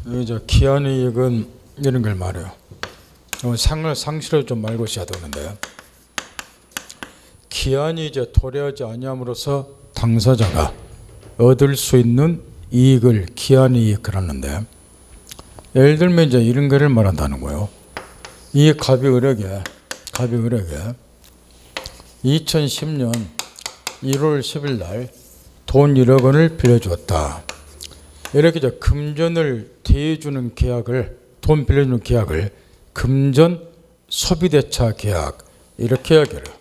이제 기한의 이익은 이런 걸 말해요. 상실을 좀 말고 있어야 되는데, 기한이 이제 도래하지 아니함으로써 당사자가 얻을 수 있는 이익을 기한의 이익을 하는데, 예를 들면 이제 이런 거를 말한다는 거예요. 이 갑이 을에게 2010년 1월 10일 날 돈 1억 원을 빌려주었다. 이렇게 이제 금전을 대주는 계약을, 돈 빌려주는 계약을 금전 소비대차 계약 이렇게 이야기를 해요.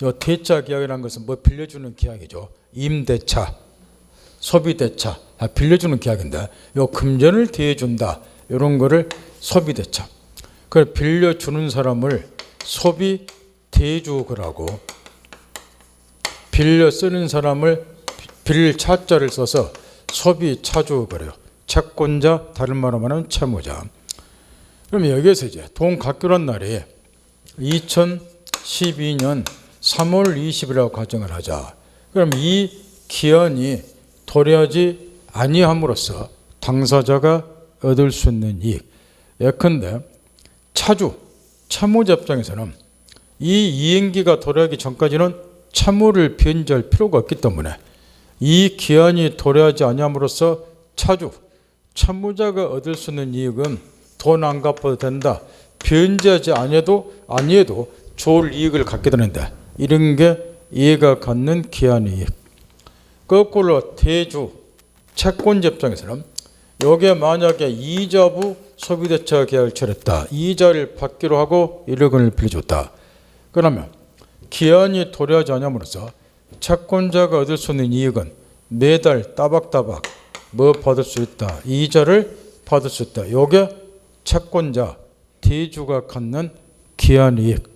이 대차 계약이라는 것은 뭐 빌려주는 계약이죠. 임대차, 소비대차, 빌려주는 계약인데 이 금전을 대준다. 이런 거를 소비대차. 그걸 빌려주는 사람을 소비대주거라고, 빌려 쓰는 사람을 빌 차자를 써서 소비차주거래요. 채권자, 다른 말로 말하면 채무자. 그럼 여기에서 이제 돈 갚기로 한 날이 2012년 3월 20일이라고 가정을 하자. 그럼 이 기한이 도래하지 아니함으로써 당사자가 얻을 수 있는 이익. 예컨대 차주, 채무자 입장에서는 이 이행기가 도래하기 전까지는 채무를 변제할 필요가 없기 때문에 이 기한이 도래하지 아니함으로써 차주, 채무자가 얻을 수 있는 이익은 돈 안 갚아도 된다. 변제하지 아니해도 좋을 이익을 갖게 되는데, 이런 게 이해가 갖는 기한의 이익. 거꾸로 대주, 채권자 입장에서는 여기에 만약에 이자부 소비대차 계약을 처했다. 이자를 받기로 하고 1억 원을 빌려줬다. 그러면 기한이 도래하지 않음으로써 채권자가 얻을 수 있는 이익은 매달 따박따박 뭐 받을 수 있다. 이자를 받을 수 있다. 이게 채권자, 대주가 갖는 기한의 이익.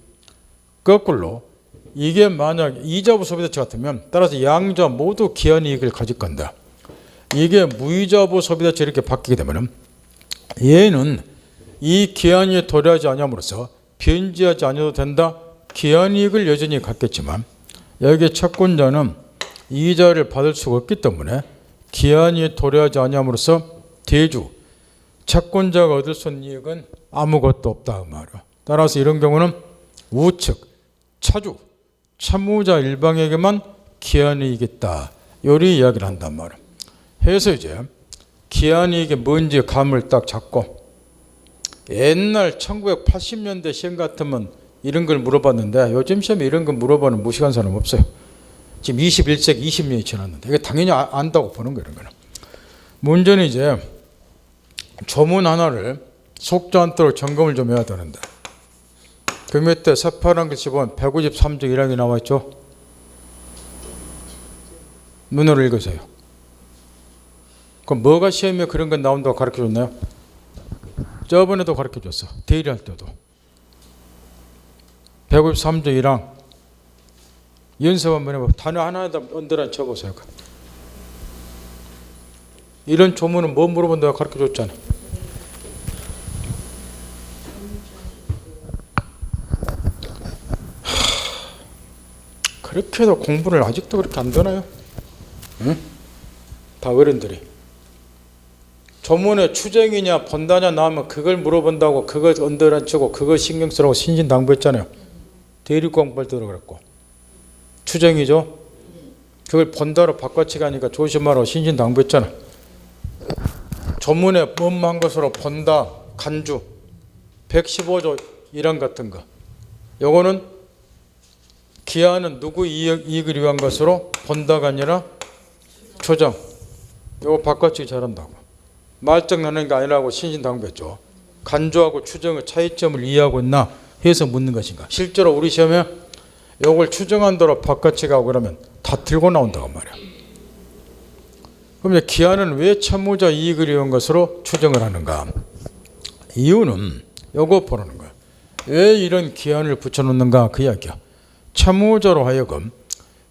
거꾸로 이게 만약 이자부 소비대차 같으면 따라서 양자 모두 기한의 이익을 가질 건데, 이게 무이자부 소비대차 이렇게 바뀌게 되면 얘는 이 기한이 도래하지 않음으로써 변제하지 않아도 된다. 기한이익을 여전히 갖겠지만 여기 채권자는 이자를 받을 수가 없기 때문에 기한이 도래하지 않음으로써 대주, 채권자가 얻을 수 있는 이익은 아무것도 없다 그 말이야. 따라서 이런 경우는 우측, 차주, 채무자 일방에게만 기한이익이 있다. 요리 이야기를 한단 말이야. 해서 이제 기한이익이 뭔지 감을 딱 잡고, 옛날 1980년대 시험 같으면 이런 걸 물어봤는데 요즘 시험에 이런 거 물어보는 무식한 사람 없어요. 지금 21세기 20년이 지났는데 이게 당연히 안다고 보는 거예요. 이런 거는. 문제는 이제 조문 하나를 속지 않도록 점검을 좀 해야 되는데, 그 밑에 새파란 글씨 보면 153조 1항이 나와 있죠. 눈으로 읽으세요. 그럼 뭐가 시험에 그런 건 나온다고 가르쳐줬나요? 저번에도 가르쳐줬어. 대리할 때도. 153조 1항 연습 한번 해봐. 단어 하나에다 언더라인 쳐보세요. 이런 조문은 뭐 물어본다고 가르쳐줬잖아. 그렇게 해도 공부를 아직도 그렇게 안 되나요? 응? 다 어른들이. 조문에 추정이냐 본다냐 나오면 그걸 물어본다고 그거 언더라인 치고 그거 신경 쓰라고 신신당부했잖아요. 대립공부할 때도 그랬고. 추정이죠. 그걸 본다로 바꿔치기 하니까 조심하라고 신신당부했잖아. 조문에 뭐한 것으로 본다, 간주, 115조 1항 같은 거. 요거는 기한은 누구 이익을 위한 것으로 본다가 아니라 추정. 요거 바꿔치기 잘한다고. 말정 나는 게 아니라고 신신당부했죠. 간주하고 추정의 차이점을 이해하고 있나 해서 묻는 것인가. 실제로 우리 시험에 요걸 추정한 대로 바꿔치기 하고 그러면 다 들고 나온다고 말이야. 그럼 이제 기한은 왜 채무자 이익을 위한 것으로 추정을 하는가? 이유는 요거 보라는 거야. 왜 이런 기한을 붙여놓는가 그 이야기야. 채무자로 하여금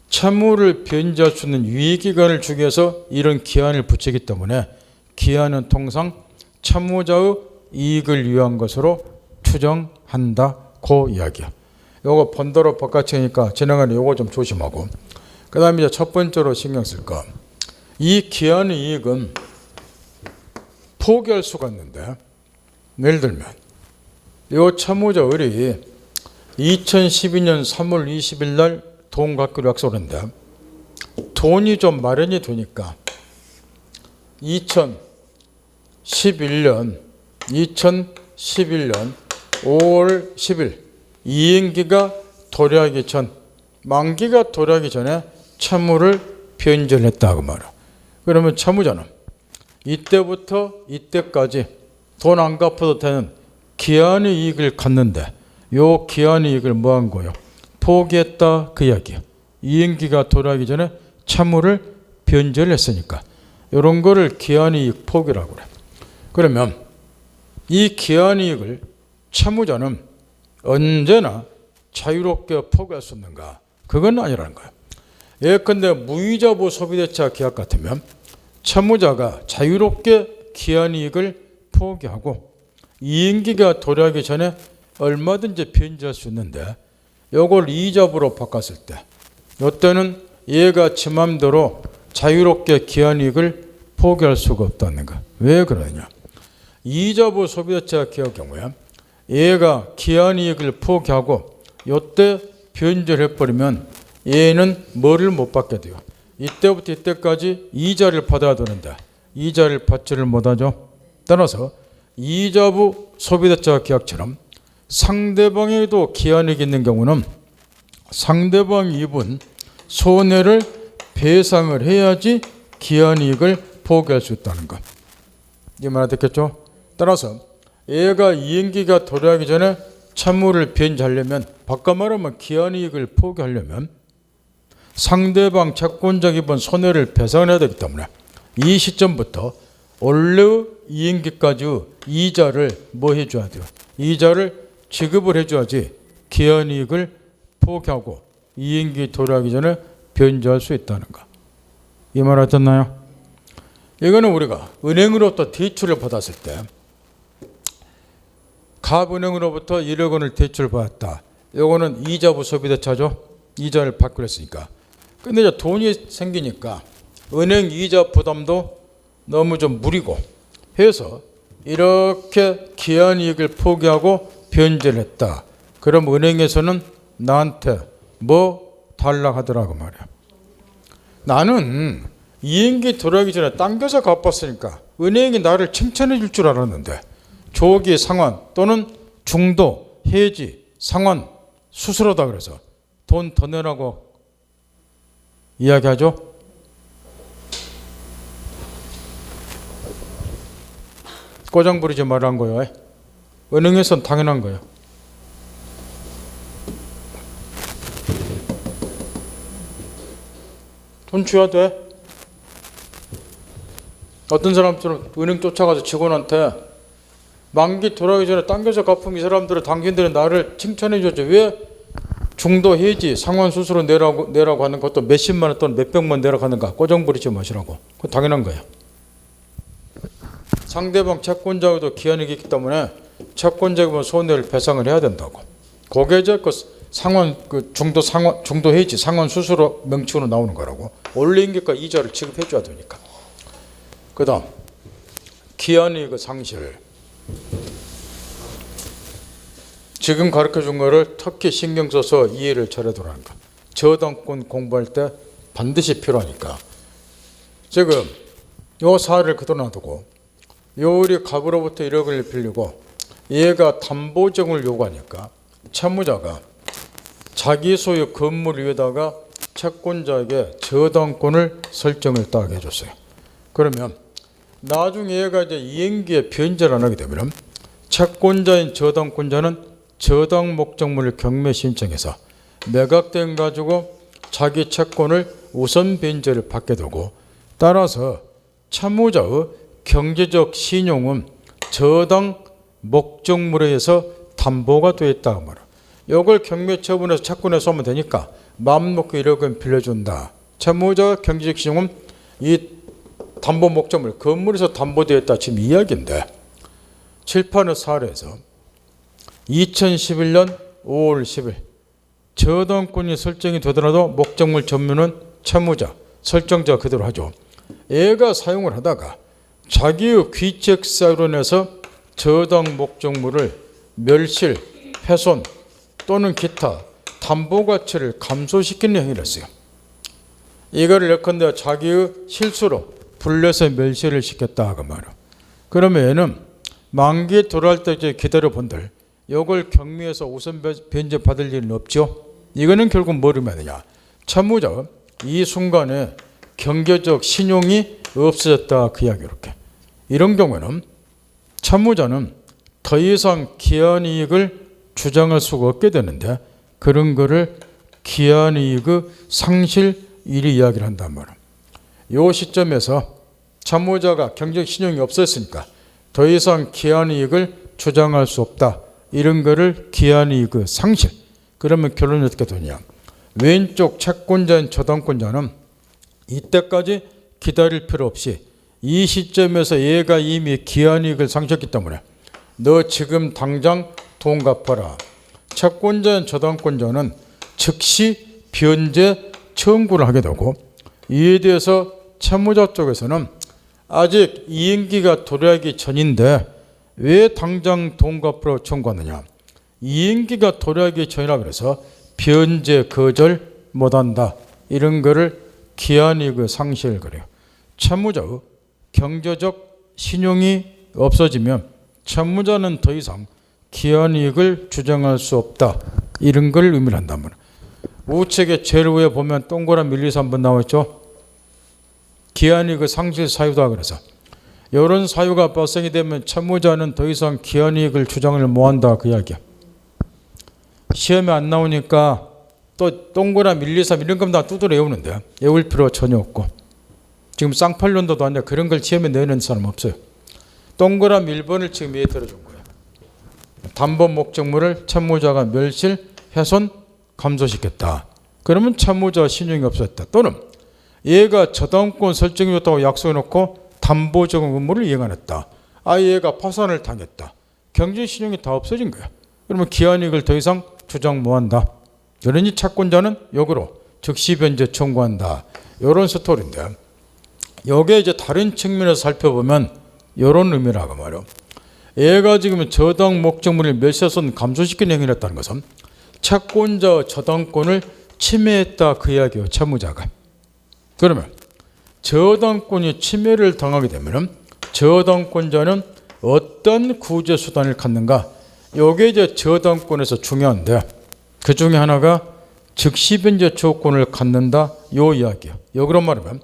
채무를 변제할 수 있는 유예기간을 주기 위해서 이런 기한을 붙이기 때문에 기한은 통상 채무자의 이익을 위한 것으로 추정한다 그 이야기야. 요거 번더로 바꿔치니까 지나가는 요거 좀 조심하고, 그 다음에 이제 첫 번째로 신경 쓸 거, 이 기한의 이익은 포기할 수가 있는데, 예를 들면 이 참모자 을이 2012년 3월 20일 날 돈 갖기로 약속을 했는데 돈이 좀 마련이 되니까 2011년 5월 10일 이행기가 도래하기 전, 만기가 도래하기 전에 채무를 변절했다고 말이야. 그러면 채무자는 이때부터 이때까지 돈 안 갚아도 되는 기한의 이익을 갖는데, 요 기한의 이익을 뭐 한 거요? 포기했다, 그 이야기야. 이행기가 도래하기 전에 채무를 변절했으니까 이런 거를 기한의 이익 포기라고 그래. 그러면 이 기한의 이익을 채무자는 언제나 자유롭게 포기할 수 있는가? 그건 아니라는 거야. 예컨대 무이자부 소비대차 계약 같으면 채무자가 자유롭게 기한의 이익을 포기하고 이행기가 도래하기 전에 얼마든지 변제할 수 있는데, 이걸 이자부로 바꿨을 때 이때는 얘가 지 맘대로 자유롭게 기한 이익을 포기할 수가 없다는 거. 왜 그러냐? 이자부 소비대차 계약 경우에 얘가 기한 이익을 포기하고 이때 변제를 해버리면 얘는 뭐를 못 받게 돼요? 이때부터 이때까지 이자를 받아야 되는데 이자를 받지를 못하죠. 따라서 이자부 소비대차 계약처럼 상대방에도 기한이익이 있는 경우는 상대방이 입은 손해를 배상을 해야지 기한이익을 포기할 수 있다는 것. 이 말 됐겠죠? 따라서 얘가 이행기가 도래하기 전에 채무를 변제하려면, 바꿔 말하면 기한이익을 포기하려면 상대방 채권자가 입은 손해를 배상해야 되기 때문에 이 시점부터 원래 이행기까지 이자를 뭐 해줘야 돼요? 이자를 지급을 해줘야지 기한이익을 포기하고 이행기 도래하기 전에 변제할 수 있다는 거. 이 말 하셨나요? 이거는 우리가 은행으로부터 대출을 받았을 때, 갑은행으로부터 1억 원을 대출을 받았다. 이거는 이자부 소비대차죠. 이자를 받기로 했으니까. 근데 이제 돈이 생기니까 은행 이자 부담도 너무 좀 무리고 해서 이렇게 기한이익을 포기하고 변제를 했다. 그럼 은행에서는 나한테 뭐 달라고 하더라고 말이야. 나는 이행기 돌아가기 전에 당겨서 갚았으니까 은행이 나를 칭찬해 줄 줄 알았는데 조기 상환 또는 중도, 해지, 상환, 수수료다 그래서 돈 더 내라고 이야기하죠. 꼬장 부리지 말라는 거예요. 은행에서는 당연한 거예요. 돈 줘야 돼. 어떤 사람들은 은행 쫓아가서 직원한테 만기 돌아가기 전에 당겨서 갚으면 이 사람들은 당신들은 나를 칭찬해 줬죠. 왜 중도 해지 상환 수수료 내라고 하는 것도 몇십만 원 또는 몇백만 내라고 하는가? 꼬장 부리지 마시라고. 그건 당연한 거예요. 상대방 채권자도 기한이익이 있기 때문에 채권자가 손해를 배상을 해야 된다고. 그게 그 상환 중도 해지 상환 수수료 명칭으로 나오는 거라고. 원래 임기가 이자를 지급해 줘야 되니까. 그다음 기한이익의 상실. 지금 가르쳐 준 거를 특히 신경 써서 이해를 잘해두라는 거. 저당권 공부할 때 반드시 필요하니까. 지금 요 사례를 그대로 놔두고 요리 갑으로부터 1억을 빌리고 얘가 담보증을 요구하니까 채무자가 자기 소유 건물 위에다가 채권자에게 저당권을 설정을 딱 해줬어요. 그러면 나중에 얘가 이제 이행기에 변제를 안 하게 되면 채권자인 저당권자는 저당 목적물을 경매 신청해서 매각된 가지고 자기 채권을 우선 변제를 받게 되고, 따라서 채무자의 경제적 신용은 저당 목적물에 의해서 담보가 되어 있다고 말이야. 이걸 경매 처분해서 채권에서 하면 되니까 마음 놓고 1억 원 빌려준다. 채무자 경제적 신용은 이 담보 목적물 건물에서 담보되어 있다 지금 이야기인데, 칠판의 사례에서 2011년 5월 10일 저당권이 설정이 되더라도 목적물 전면은 채무자 설정자 그대로 하죠. 얘가 사용을 하다가 자기의 귀책 사유로 인해서 저당 목적물을 멸실, 훼손 또는 기타 담보 가치를 감소시키는 행위를 했어요. 이거를 예컨대 자기의 실수로 불려서 멸실을 시켰다 그 말이야. 그러면 얘는 만기에 돌아올 때까지 기다려본들 이걸 경미해서 우선 변제 받을 일은 없죠. 이거는 결국 뭘 의미하느냐. 채무자 이 순간에 경제적 신용이 없어졌다 그 이야기. 이렇게 이런 경우에는 채무자는 더 이상 기한이익을 주장할 수가 없게 되는데 그런 거를 기한이익의 상실 일이 이야기를 한단 말이에요. 이 시점에서 채무자가 경제적 신용이 없었으니까 더 이상 기한이익을 주장할 수 없다. 이런 거를 기한이익의 상실. 그러면 결론이 어떻게 되냐. 왼쪽 채권자인 저당권자는 이때까지 기다릴 필요 없이 이 시점에서 얘가 이미 기한이익을 상실했기 때문에 너 지금 당장 돈 갚아라. 채권자인 저당권자는 즉시 변제 청구를 하게 되고 이에 대해서 채무자 쪽에서는 아직 이행기가 도래하기 전인데 왜 당장 돈 갚으러 청구하느냐. 이행기가 도래하기 전이라 그래서 변제 거절 못한다. 이런 거를 기한이익의 상실 그래요. 채무자의 경제적 신용이 없어지면 채무자는 더 이상 기한이익을 주장할 수 없다. 이런 걸 의미를 한단 말이에요. 우측에 제일 위에 보면 동그란 1, 2, 3번 나와있죠. 기한이익의 상실 사유다 그래서 이런 사유가 발생이 되면 채무자는 더 이상 기한이익을 주장을 못한다 그 이야기야. 시험에 안 나오니까 또 동그란 1, 2, 3 이런 건 다 두드려 외우는데 외울 필요 전혀 없고 지금 쌍팔년도도 아니라 그런 걸 시험에 내는 사람 없어요. 동그란 1번을 지금 이해 들어준 거예요. 담보 목적물을 채무자가 멸실, 훼손, 감소시켰다. 그러면 채무자 신용이 없었다. 또는 얘가 저당권 설정이 좋다고 약속해놓고 담보적인 의무를 이행 안 했다. 얘가 파산을 당했다. 경제 신용이 다 없어진 거야. 그러면 기한이익을 더 이상 주장 못한다. 그러니 채권자는 역으로 즉시 변제 청구한다. 이런 스토리인데 여기에 이제 다른 측면에서 살펴보면 이런 의미라고 말이요. 얘가 지금 저당 목적물을 멸시해서 감소시키는 행위를 했다는 것은 채권자 저당권을 침해했다 그 이야기예요. 채무자가. 그러면 저당권이 침해를 당하게 되면 저당권자는 어떤 구제 수단을 갖는가? 이게 이제 저당권에서 중요한데 그 중에 하나가 즉시 변제 조건을 갖는다 요 이야기예요. 역으로 말하면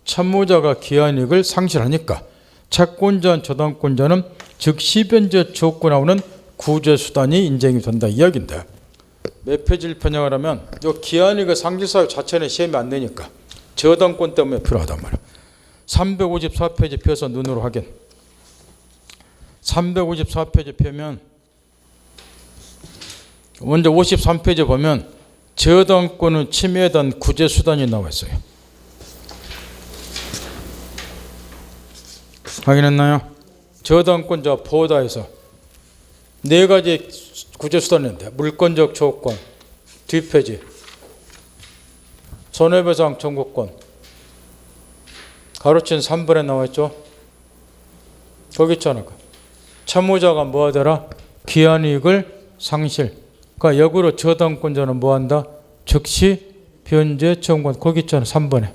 채무자가 기한이익을 상실하니까 채권자 저당권자는 즉시 변제 조건에 나오는 구제 수단이 인정이 된다 이야기인데 몇 페이지를 편향을 하면 이 기한이익의 상실 사유 자체는 시험에 안 내니까 저당권 때문에 필요하단 말이에요. 354페이지 펴서 눈으로 확인. 354페이지 펴면 먼저 53페이지 보면 저당권은 침해에 대한 구제 수단이 나와 있어요. 확인했나요? 저당권자 보호다에서 네 가지 구제 수단이 있는데 물권적 조건 뒷페이지 손해배상 청구권 가로친 3번에 나와 있죠. 거기 있잖아. 채무자가 뭐 하더라? 기한이익을 상실. 그러니까 역으로 저당권자는 뭐 한다? 즉시 변제 청구권. 거기 있잖아. 3번에.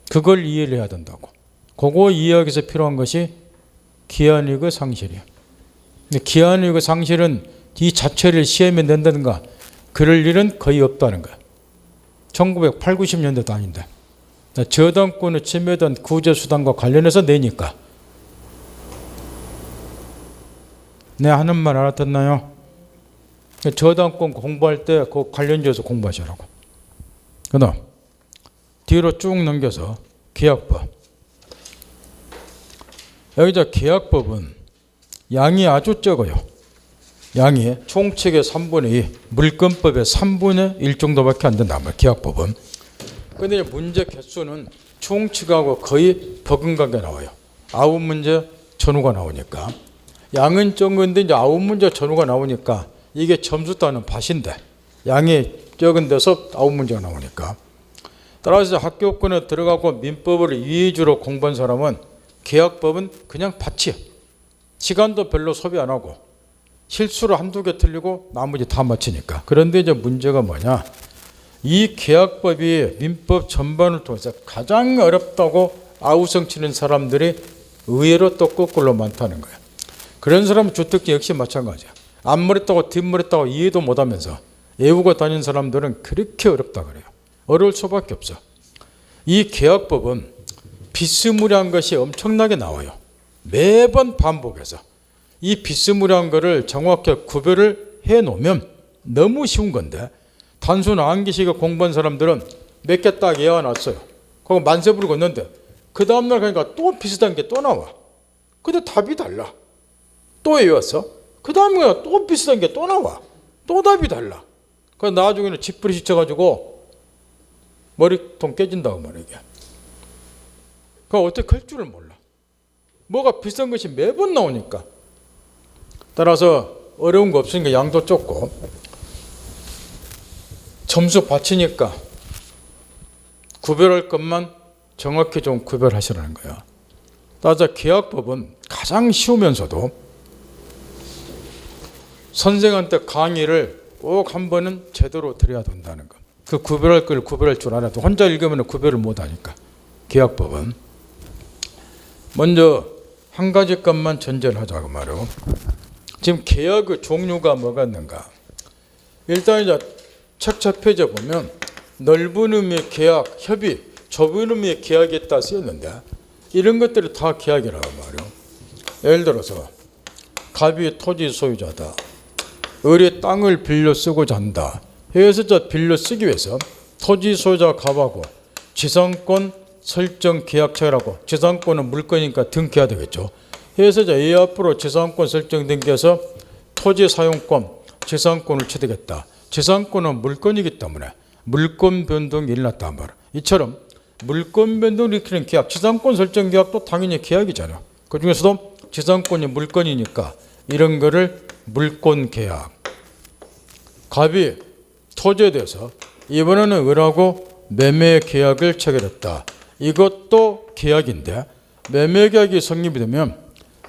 그걸 이해를 해야 된다고. 그거 이해하기 위해서 필요한 것이 기한이익의 상실이야. 근데 기한이익의 상실은 이 자체를 시험에 낸다든가 그럴 일은 거의 없다는 거야. 1980, 90년대도 아닌데. 저당권을 침해된 구제수단과 관련해서 내니까. 내 하는 말 알아듣나요? 저당권 공부할 때 그 관련지어서 공부하시라고. 그 다음 뒤로 쭉 넘겨서 계약법. 여기서 계약법은 양이 아주 적어요. 양이 총칙의 3분의 2, 물권법의 3분의 1 정도밖에 안 된단 말이에요. 계약법은. 그런데 문제 개수는 총칙하고 거의 버금가게 나와요. 9문제 전후가 나오니까. 양은 적은데 이제 9문제 전후가 나오니까 이게 점수 따는 밭인데 양이 적은 데서 9문제가 나오니까. 따라서 학교권에 들어가고 민법을 위주로 공부한 사람은 계약법은 그냥 밭이야. 시간도 별로 소비 안 하고 실수로 한두 개 틀리고 나머지 다 맞히니까. 그런데 이제 문제가 뭐냐? 이 계약법이 민법 전반을 통해서 가장 어렵다고 아우성치는 사람들이 의외로 또 거꾸로 많다는 거야. 그런 사람은 주택지 역시 마찬가지야. 앞머리 따고 뒷머리 따고 이해도 못하면서 외우고 다니는 사람들은 그렇게 어렵다 그래요. 어려울 수밖에 없어. 이 계약법은 비스무리한 것이 엄청나게 나와요. 매번 반복해서. 이 비스무리한 거를 정확히 구별을 해놓으면 너무 쉬운 건데 단순 암기식을 공부한 사람들은 몇 개 딱 외워놨어요. 그거 만세부를 걷는데 그 다음날 가니까 또 비슷한 게 또 나와. 근데 답이 달라. 또 외웠어. 그 다음에 또 비슷한 게 또 나와. 또 답이 달라. 그래서 나중에는 쥐뿌리 씻혀가지고 머리통 깨진다고 말이야. 그러니까 어떻게 할 줄을 몰라. 뭐가 비슷한 것이 매번 나오니까. 따라서 어려운 거 없으니까 양도 좁고 점수 받치니까 구별할 것만 정확히 좀 구별하시라는 거야. 따라서 계약법은 가장 쉬우면서도 선생한테 강의를 꼭 한 번은 제대로 드려야 된다는 거. 그 구별할 걸 구별할 줄 알아도 혼자 읽으면 구별을 못 하니까. 계약법은 먼저 한 가지 것만 전제를 하자고 말이요. 지금 계약의 종류가 뭐가 있는가? 일단 이제 책 첫 페이지에 보면 넓은 의미의 계약, 협의, 좁은 의미의 계약이 있다 쓰였는데 이런 것들이 다 계약이라고 말이요. 예를 들어서 갑이 토지 소유자다. 을이 땅을 빌려 쓰고자 한다. 해서 빌려 쓰기 위해서 토지 소유자 갑하고 지상권 설정 계약처라고. 지상권은 물건이니까 등기해야 되겠죠. 해서 이 앞으로 지상권 설정 등기해서 토지 사용권, 지상권을 취득했다. 지상권은 물건이기 때문에 물권 변동이 일어났단 말이야. 이처럼 물권 변동을 일으키는 계약, 지상권 설정 계약도 당연히 계약이잖아요. 그 중에서도 지상권이 물건이니까 이런 거를 물권 계약. 갑이 토지에 대해서 이번에는 을하고 매매 계약을 체결했다. 이것도 계약인데 매매 계약이 성립이 되면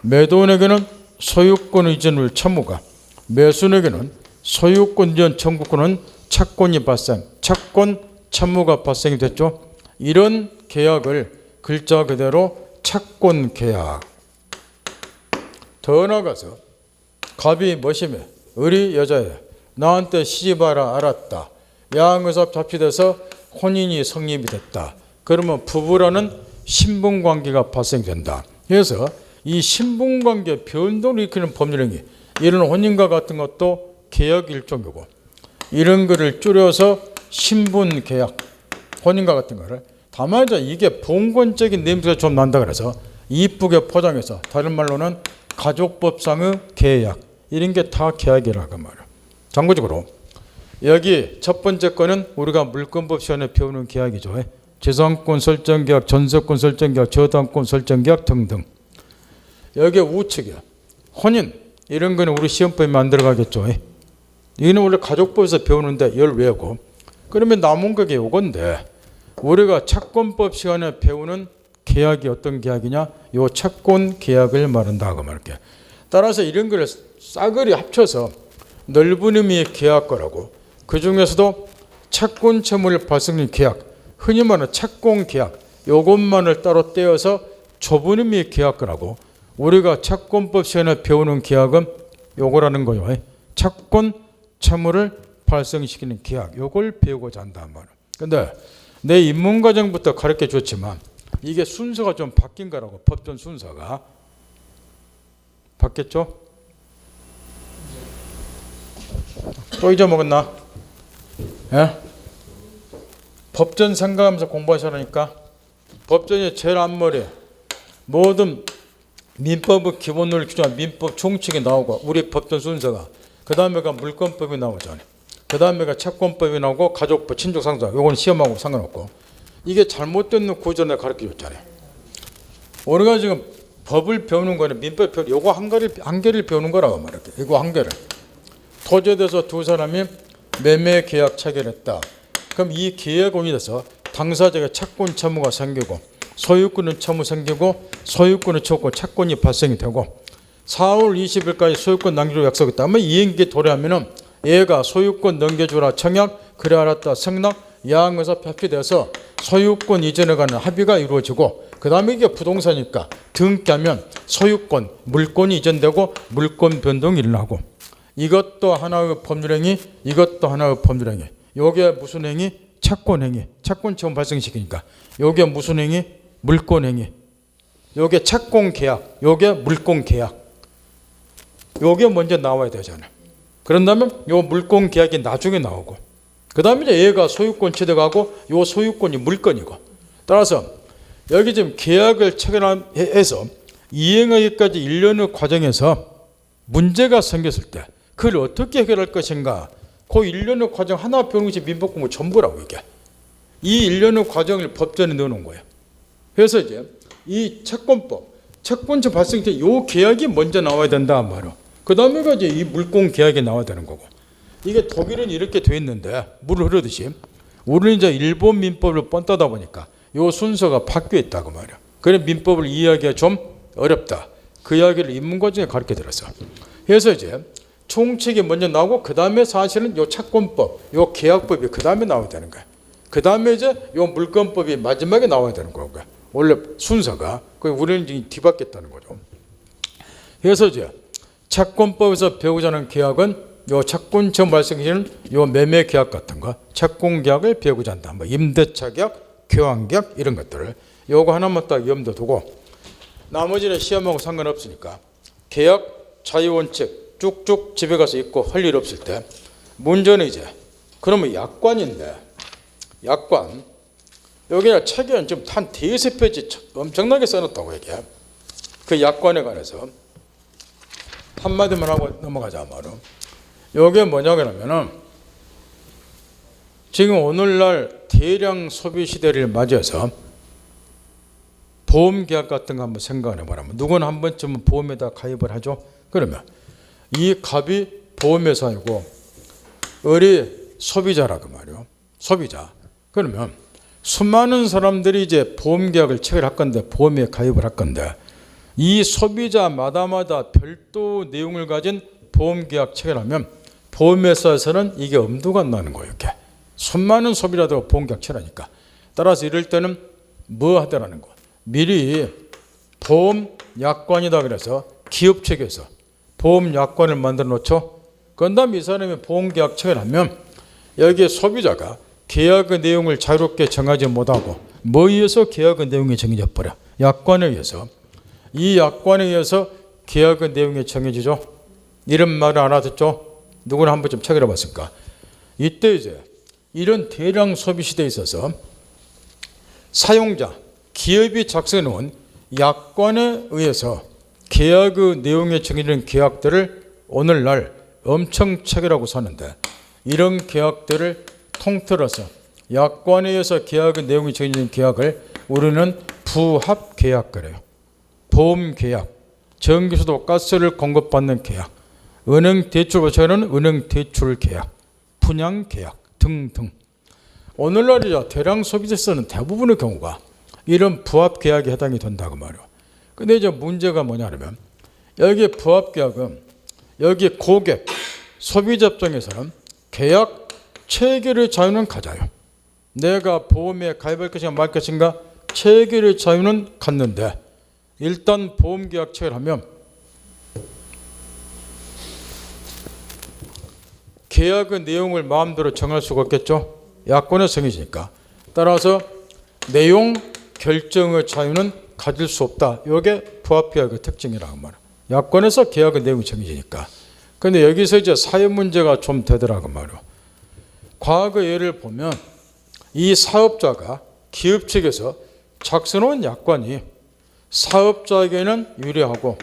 매도인에게는 소유권 이전을 채무가, 매수인에게는 소유권 이전 청구권은 채권이 발생, 채권 채무가 발생이 됐죠. 이런 계약을 글자 그대로 채권 계약. 더 나아가서 갑이 뭐시며 을이 여자예요. 나한테 시집하라 알았다. 양의사 잡히돼서 혼인이 성립이 됐다. 그러면 부부라는 신분관계가 발생된다. 그래서 이 신분관계 변동을 일으키는 법률행위, 이런 혼인과 같은 것도 계약 일종이고 이런 거를 줄여서 신분계약, 혼인과 같은 거를 다만 이게 봉건적인 냄새가 좀 난다 그래서 이쁘게 포장해서 다른 말로는 가족법상의 계약, 이런 게 다 계약이라고 말이에요. 참고적으로 여기 첫 번째 거는 우리가 물권법 시간에 배우는 계약이죠. 재산권 설정 계약, 전세권 설정 계약, 저당권 설정 계약 등등. 여기 우측이야. 혼인, 이런 거는 우리 시험법에 안 들어가겠죠. 이거는 원래 가족법에서 배우는데 이걸 외우고, 그러면 남은 게 요건데 우리가 채권법 시간에 배우는 계약이 어떤 계약이냐? 요 채권 계약을 말한다고 말할게. 따라서 이런 거를 싸그리 합쳐서 넓은 의미의 계약거라고, 그 중에서도 채권 채무를 발생하는 계약, 흔히 말하는 채권 계약, 요것만을 따로 떼어서 좁은 의미의 계약거라고, 우리가 채권법 시간에 배우는 계약은 요거라는 거예요. 채권 채무를 발생시키는 계약, 요걸 배우고자 한단 말이에요. 근데 내 입문과정부터 가르쳐 줬지만 이게 순서가 좀 바뀐 거라고. 법전 순서가 바뀌었죠? 또 잊어먹었나? 예? 법전 생각하면서 공부하시라니까. 법전이 제일 앞머리 모든 민법의 기본을 규정한 민법 총칙이 나오고 우리 법전 순서가, 그 다음에가 물권법이 나오잖아요. 그 다음에가 채권법이 나오고 가족법, 친족상속, 요건 시험하고 상관없고. 이게 잘못된 구조를 가르쳐줬잖아요. 우리가 지금 법을 배우는 거는 민법 배우는 요거 한 개를 배우는 거라고 말할게요. 이거 한 개를. 토지에 대해서 두 사람이 매매 계약 체결했다. 그럼 이 계약원이 돼서 당사자가 채권 채무가 생기고 소유권은 처음 생기고 소유권은 적고 채권이 발생이 되고 4월 20일까지 소유권 남기로 약속했다. 아마 이행기 도래하면은 얘가 소유권 넘겨주라 청약, 그래 알았다 승낙, 야항에서 발표돼서 소유권 이전에 관한 합의가 이루어지고 그 다음에 이게 부동산이니까 등기하면 소유권, 물권이 이전되고 물권 변동이 일어나고 이것도 하나의 법률행위, 이것도 하나의 법률행위. 요게 무슨 행위? 채권행위. 채권 처음 발생시키니까 요게 무슨 행위? 물권행위. 요게 채권계약, 요게 물권계약. 요게 먼저 나와야 되잖아요. 그런다면 요 물권계약이 나중에 나오고 그 다음에 이제 얘가 소유권 취득하고 요 소유권이 물권이고 따라서 여기 지금 계약을 체결해서 이행하기까지 1년의 과정에서 문제가 생겼을 때 그걸 어떻게 해결할 것인가 그 1년의 과정 하나 배우는 것이 민법공부 전부라고 이게 이 1년의 과정을 법전에 넣어놓은 거예요. 그래서 이제 이 채권법 채권자 발생 때 요 계약이 먼저 나와야 된다 말이에요. 그 다음에가 이제 이 물권 계약이 나와야 되는 거고 이게 독일은 이렇게 돼 있는데 물 흐르듯이 우리는 이제 일본 민법을 뻔따다 보니까 요 순서가 바뀌어 있다고 말이야. 그래 민법을 이해하기가 좀 어렵다. 그 이야기를 인문과정에 가르쳐 드렸어. 그래서 이제 총칙이 먼저 나오고 그 다음에 사실은 요 채권법, 요 계약법이 그 다음에 나와야 되는 거야. 그 다음에 이제 요 물권법이 마지막에 나와야 되는 거고 원래 순서가 우리는 지금 뒤바뀌었다는 거죠. 그래서 이제 채권법에서 배우자 하는 계약은 요 채권 처음 발생시는 요 매매 계약 같은 거, 채권 계약을 배우자 한다. 뭐 임대차 계약, 교환 계약 이런 것들을 요거 하나만 딱 염두 두고 나머지는 시험하고 상관없으니까 계약 자유원칙 쭉쭉 집에 가서 읽고 할 일 없을 때 문제는 이제 그러면 약관인데 약관 여기는 책에는 지금 한 대여섯 페이지 엄청나게 써놨다고 얘기해. 그 약관에 관해서 한마디만 하고 넘어가자 말로. 이게 뭐냐면은 지금 오늘날 대량 소비 시대를 맞이해서 보험 계약 같은 거 한번 생각을 해보라면 누구는 한 번쯤은 보험에다 가입을 하죠. 그러면 이 갑이 보험회사이고 을이 소비자라고 말이요. 소비자. 그러면 수많은 사람들이 이제 보험 계약을 체결할 건데 보험에 가입을 할 건데 이 소비자마다마다 별도 내용을 가진 보험 계약 체결하면 보험회사에서는 이게 엄두가 안 나는 거예요. 이렇게 수많은 소비자들과 보험 계약 체결하니까 따라서 이럴 때는 뭐 하더라는 거 미리 보험 약관이다 그래서 기업 측에서 보험 약관을 만들어 놓죠. 그 다음에 이 사람이 보험 계약 체결하면 여기에 소비자가 계약의 내용을 자유롭게 정하지 못하고 뭐에 의해서 계약의 내용이 정해져 버려. 약관에 의해서. 이 약관에 의해서 계약의 내용이 정해지죠. 이런 말을 알아듣죠. 누구나 한 번쯤 체결해 봤을까. 이때 이제 이런 대량 소비 시대에 있어서 사용자, 기업이 작성해 놓은 약관에 의해서 계약의 내용에 정해진 계약들을 오늘날 엄청 체결하고 사는데 이런 계약들을 통틀어서 약관에 의해서 계약의 내용이 정해진 계약을 우리는 부합계약 그래요. 보험계약, 전기수도 가스를 공급받는 계약, 은행대출보처는 은행대출계약, 분양계약 등등. 오늘날이야 대량 소비재에서는 대부분의 경우가 이런 부합계약에 해당이 된다고 말이에요. 근데 이제 문제가 뭐냐면 여기 부합계약은 여기 고객, 소비자 입장에서는 계약 체결의 자유는 가져요. 내가 보험에 가입할 것인가 말 것인가 체결의 자유는 갖는데 일단 보험계약 체결하면 계약의 내용을 마음대로 정할 수가 없겠죠. 약관에 정해지니까. 따라서 내용 결정의 자유는 가질 수 없다. 이게 부합계약의 특징이라고 말이에요. 약관에서 계약의 내용이 정해지니까. 그런데 여기서 이제 사회 문제가 좀 되더라고 말이에요. 과거 예를 보면 이 사업자가 기업 측에서 작성한 약관이 사업자에게는 유리하고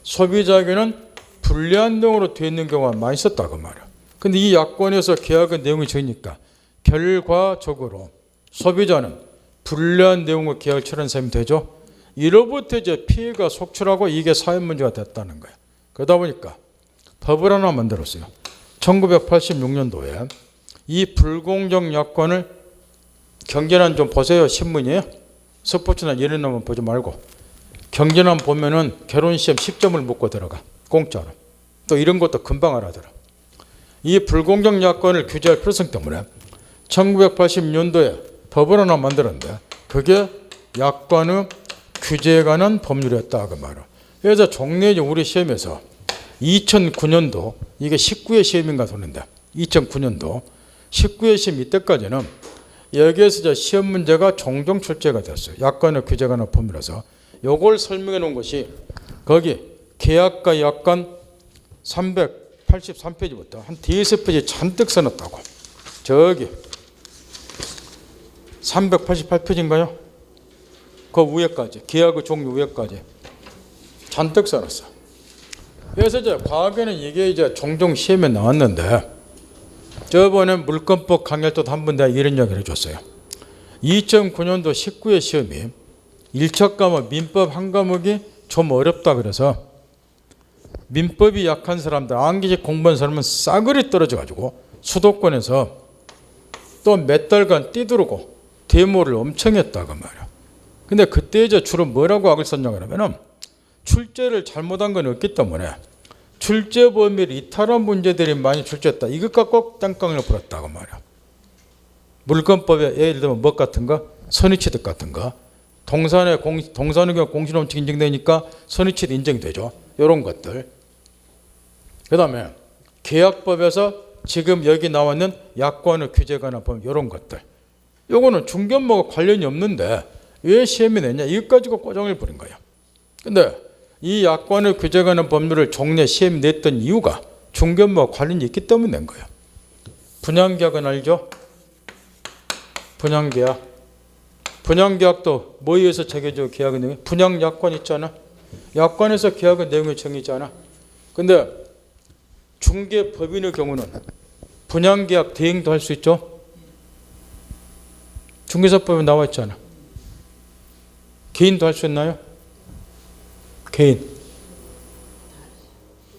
소비자에게는 불리한 내용으로 되어 있는 경우가 많이 있었다고 말이에요. 그런데 이 약관에서 계약의 내용이 적으니까 결과적으로 소비자는 불리한 내용의 계약을 체결한 사람이 되죠. 이로부터 이제 피해가 속출하고 이게 사회 문제가 됐다는 거예요. 그러다 보니까 법을 하나 만들었어요. 1986년도에 이 불공정 약관을 경제난 좀 보세요. 신문이에요. 스포츠나 이런 놈은 보지 말고 경제난 보면은 결혼시험 10점을 묻고 들어가. 공짜로. 또 이런 것도 금방 알아들어. 이 불공정 약관을 규제할 필요성 때문에 1980년도에 법을 하나 만들었는데 그게 약관의 규제에 관한 법률이었다 그 말이야. 그래서 종래 우리 시험에서 2009년도 이게 19회 시험인가 도는데 2009년도 19회 시험 이때까지는 여기에서 이제 시험 문제가 종종 출제가 됐어요. 약관의 규제에 관한 법률에서 요걸 설명해 놓은 것이 거기 계약과 약관 383페이지부터 한 대여섯 페이지 잔뜩 써놨다고. 저기 388페이지인가요? 그 위에까지 계약의 종류 위에까지 잔뜩 써놨어. 그래서 이제 과거에는 이게 이제 종종 시험에 나왔는데 저번에 물권법 강의할 때도 한 번 내가 이런 이야기를 해줬어요. 2009년도 19회 시험이 1차 과목 민법 한 과목이 좀 어렵다 그래서 민법이 약한 사람들, 암기직 공부한 사람은 싸그리 떨어져가지고 수도권에서 또 몇 달간 뛰두르고 데모를 엄청 했다고 말이야. 근데 그때 이제 주로 뭐라고 악을 썼냐 그러면은 출제를 잘못한 건 없기 때문에 출제 범위를 이탈한 문제들이 많이 출제했다. 이것 갖고 땡깡을 부렸다고 말이야. 물권법에 예를 들면 뭐 같은 거? 선의취득 같은 거. 동산의 경우 공신원칙 인정되니까 선의취득 인정되죠. 이런 것들. 그 다음에 계약법에서 지금 여기 나와 있는 약관의 규제에 관한 법 이런 것들. 요거는 중견목과 관련이 없는데 왜 시험이 냈냐? 이것 가지고 꼬장을 부린 거예요. 근데 이 약관의 규제에 관한 법률을 종래 시험에 냈던 이유가 중견목과 관련이 있기 때문에 낸 거예요. 분양계약은 알죠? 분양계약. 분양계약도 뭐에 의해서 정해져 계약의 내용이? 분양약관 있잖아. 약관에서 계약의 내용이 정해지잖아. 근데 중개법인의 경우는 분양계약 대행도 할 수 있죠. 중개사법에 나와 있잖아. 개인도 할 수 있나요? 개인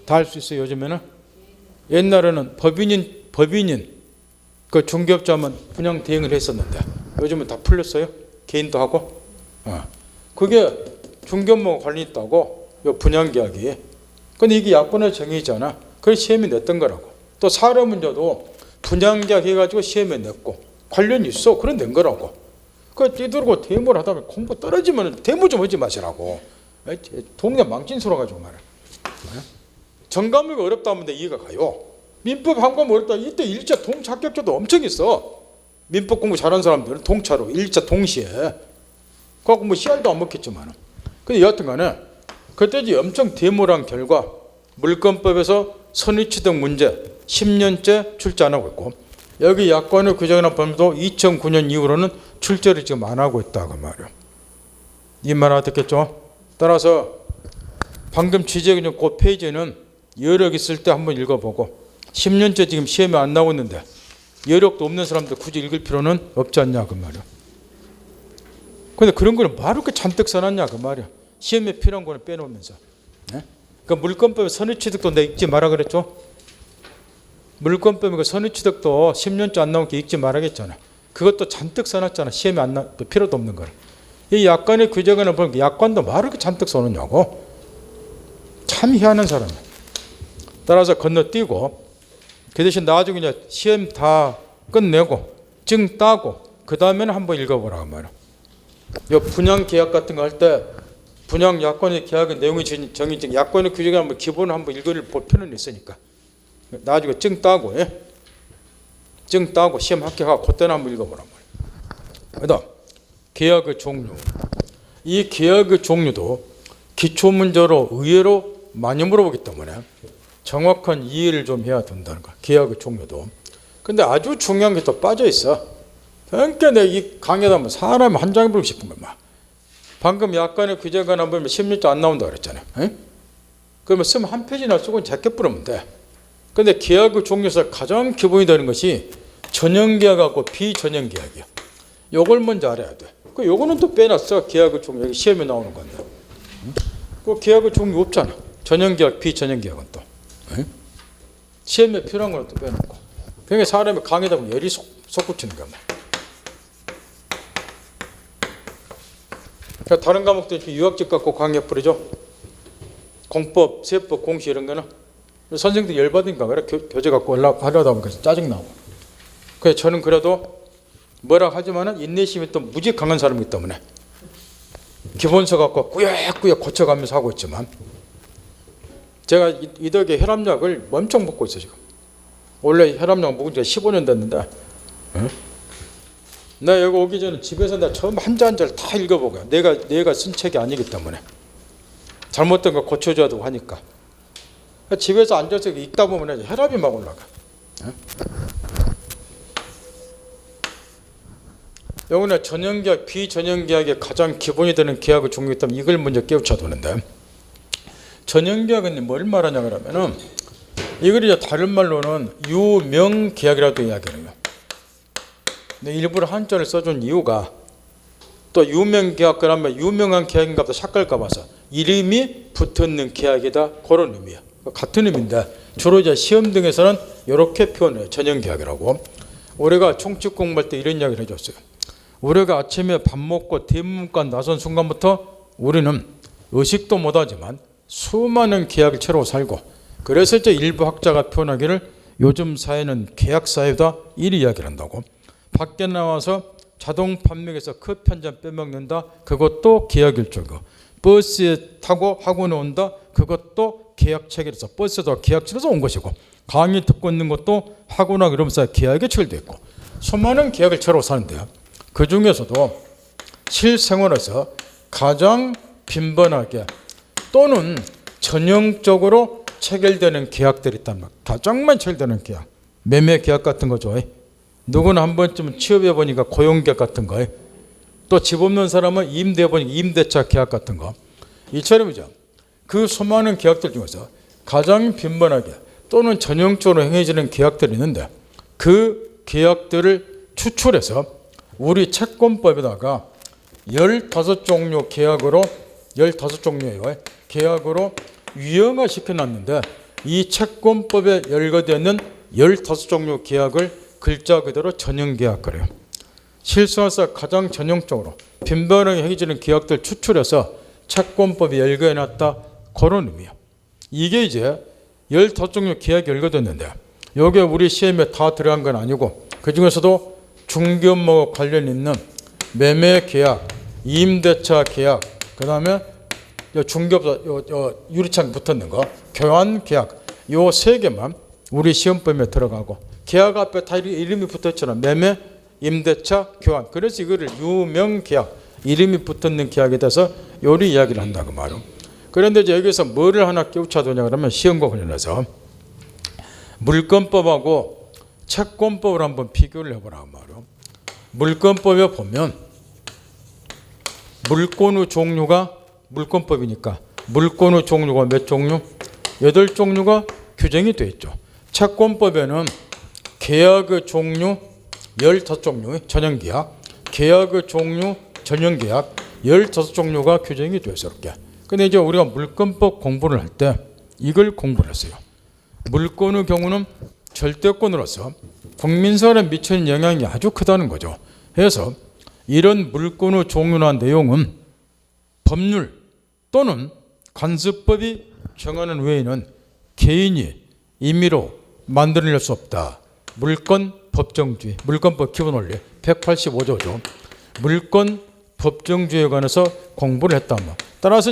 다 할 수 있어요. 요즘에는. 옛날에는 법인인 그 중개업자만 분양 대행을 했었는데 요즘은 다 풀렸어요. 개인도 하고. 그게 중개업무와 관련이 있다고. 요 분양계약이. 근데 이게 약관에 정해지잖아. 그걸 시험에 냈던 거라고. 또 사례 문제도 분양계약 해가지고 시험에 냈고 관련이 있어. 그런 낸 거라고. 그 뛰들고 데모를 하다 보면 공부 떨어지면 데모 좀 하지 마시라고. 동네 망신스러워 가지고 말이야. 정과목이 어렵다 하면 이해가 가요. 민법 한 과목 어렵다. 이때 일자 동차 합격자도 엄청 있어. 민법 공부 잘하는 사람들은 동차로 일자 동시에. 그래갖고 뭐 씨알도 안 먹겠지만. 근데 여하튼 간에 그때 이제 엄청 데모를 한 결과 물권법에서 선의취득 문제 10년째 출제 안 하고 있고 여기 약관의 규정이나 법률도 2009년 이후로는 출제를 지금 안 하고 있다고 말이야. 이 말 알아듣겠죠? 따라서 방금 취재해 준 그 페이지는 여력 있을 때 한번 읽어보고 10년째 지금 시험에 안 나오고 있는데 여력도 없는 사람들 굳이 읽을 필요는 없지 않냐 그 말이야. 근데 그런 거는 뭐 이렇게 잔뜩 써놨냐 그 말이야. 시험에 필요한 거는 빼놓으면서. 네? 그 물권법에 선의취득도 내가 읽지 마라 그랬죠. 물권법에 그 선의취득도 10년째 안 나온 게 읽지 말아겠잖아. 그것도 잔뜩 써놨잖아. 시험에 안 나, 필요도 없는 거를. 이 약관의 규정에는 보니까 약관도 뭐 이렇게 잔뜩 써놓냐고. 참 희한한 사람이야. 따라서 건너뛰고 그 대신 나중에 이제 시험 다 끝내고 증 따고 그 다음에는 한번 읽어보라고 말이야. 이 분양 계약 같은 거 할 때 분양 약관의 계약의 내용이 정해진 약관의 규정에 한번 기본을 한번 읽어볼 필요는 있으니까 나중에 증 따고 증 따고 시험 합격하고 그때는 한번 읽어보란 말이야. 그다음 계약의 종류. 이 계약의 종류도 기초 문제로 의외로 많이 물어보기 때문에 정확한 이해를 좀 해야 된다는 거야. 계약의 종류도. 근데 아주 중요한 게 또 빠져 있어. 그러니까 내가 이 강의하다 보면 사람이 한 장에 부르고 싶은 거야. 방금 약관의 규제에 관한 보면 10년째 안 나온다 그랬잖아요. 에? 그러면 쓰면 한 페이지나 쓰고 작게 뿌리면 돼. 근데 계약의 종류에서 가장 기본이 되는 것이 전형계약하고 비전형계약이야. 요걸 먼저 알아야 돼. 그 요거는 또 빼놨어. 계약의 종류. 여기 시험에 나오는 건데. 그 계약의 종류 없잖아. 전형계약, 비전형계약은 또. 시험에 필요한 거는 또 빼놓고. 그러니까 사람이 강의다 보면 열이 솟구치는 거야. 다른 과목도 유학직 갖고 강의 뿌리죠. 공법, 세법, 공시 이런 거는 선생님들 열받으니까 그래 교재 갖고 하려다 보니까 짜증나고. 그래서 저는 그래도 뭐라 하지만은 인내심이 또 무지 강한 사람이기 때문에 기본서 갖고 꾸역꾸역 고쳐가면서 하고 있지만 제가 이 덕에 혈압약을 엄청 먹고 있어요 지금. 원래 혈압약 먹은 지가 15년 됐는데 나 여기 오기 전에 집에서 나 처음 한자 한자를 다 읽어보고요. 내가 쓴 책이 아니기 때문에 잘못된 거 고쳐줘야 되고 하니까 집에서 앉아서 읽다 보면 혈압이 막 올라가. 여기는 전형계약, 비전형계약의 가장 기본이 되는 계약의 종류가 있다면 이걸 먼저 깨우쳐두는데 전형계약은 뭘 말하냐 그러면은 이걸 이제 다른 말로는 유명계약이라도 이야기해요. 근데 일부러 한자를 써준 이유가 또 유명계약 그러면 유명한 계약인가 보다 샷갈까 봐서 이름이 붙어있는 계약이다 그런 의미야. 같은 의미인데 주로 이제 시험 등에서는 이렇게 표현해요. 전형계약이라고. 우리가 총칙 공부할 때 이런 이야기를 해줬어요. 우리가 아침에 밥 먹고 대문간 나선 순간부터 우리는 의식도 못하지만 수많은 계약을 채로 살고 그래서 이제 일부 학자가 표현하기를 요즘 사회는 계약사회다 이리 이야기를 한다고. 밖에 나와서 자동 판매기에서 커피 한 잔 빼먹는다 그것도 계약일조고 버스에 타고 학원에 온다 그것도 계약체결에서 버스에서 계약체에서 온 것이고 강의 듣고 있는 것도 학원하고 이러면서 계약에 체결되어 있고 수많은 계약을 채로 사는데요. 그 중에서도 실생활에서 가장 빈번하게 또는 전형적으로 체결되는 계약들이 있단 말이에요. 가장 많이 체결되는 계약. 매매 계약 같은 거죠. 누구는 한 번쯤 취업해 보니까 고용계약 같은 거. 또 집 없는 사람은 임대해 보니까 임대차 계약 같은 거. 이처럼이죠. 그 수많은 계약들 중에서 가장 빈번하게 또는 전형적으로 행해지는 계약들이 있는데 그 계약들을 추출해서 우리 채권법에다가 15종류 계약으로 15종류예요. 계약으로 유형화 시켜놨는데 이 채권법에 열거되어 있는 15종류 계약을 글자 그대로 전형계약 그래요. 실생활에서 가장 전형적으로 빈번하게 행해지는 계약들 추출해서 채권법에 열거해놨다 그런 의미예요. 이게 이제 15종류 계약이 열거됐는데 여기에 우리 시험에 다 들어간 건 아니고 그 중에서도 중개업무와 관련 있는 매매 계약, 임대차 계약, 그 다음에 중개업소 유리창 붙었는 거, 교환 계약, 요 세 개만 우리 시험법에 들어가고 계약 앞에 다 이름이 붙었잖아. 매매, 임대차, 교환. 그래서 이거를 유명 계약, 이름이 붙었는 계약에 대해서 요리 이야기를 한다고 말이에요. 그런데 이제 여기서 뭐를 하나 깨우쳐두냐 그러면 시험과 관련해서 물권법하고 채권법을 한번 비교를 해보라고 말이에요. 물권법에 보면 물권의 종류가 물권법이니까 물권의 종류가 몇 종류? 8종류가 규정이 되어 있죠. 채권법에는 계약의 종류 15종류 전형계약, 계약의 종류 전형계약 15종류가 규정이 되어 있어요. 근데 이제 우리가 물권법 공부를 할 때 이걸 공부를 했어요. 물권의 경우는 절대권으로서 국민생활에 미치는 영향이 아주 크다는 거죠. 그래서 이런 물권의 종류나 내용은 법률 또는 관습법이 정하는 외에는 개인이 임의로 만들어낼 수 없다. 물권 법정주의, 물권법 기본원리 185조죠. 물권 법정주의에 관해서 공부를 했다면 따라서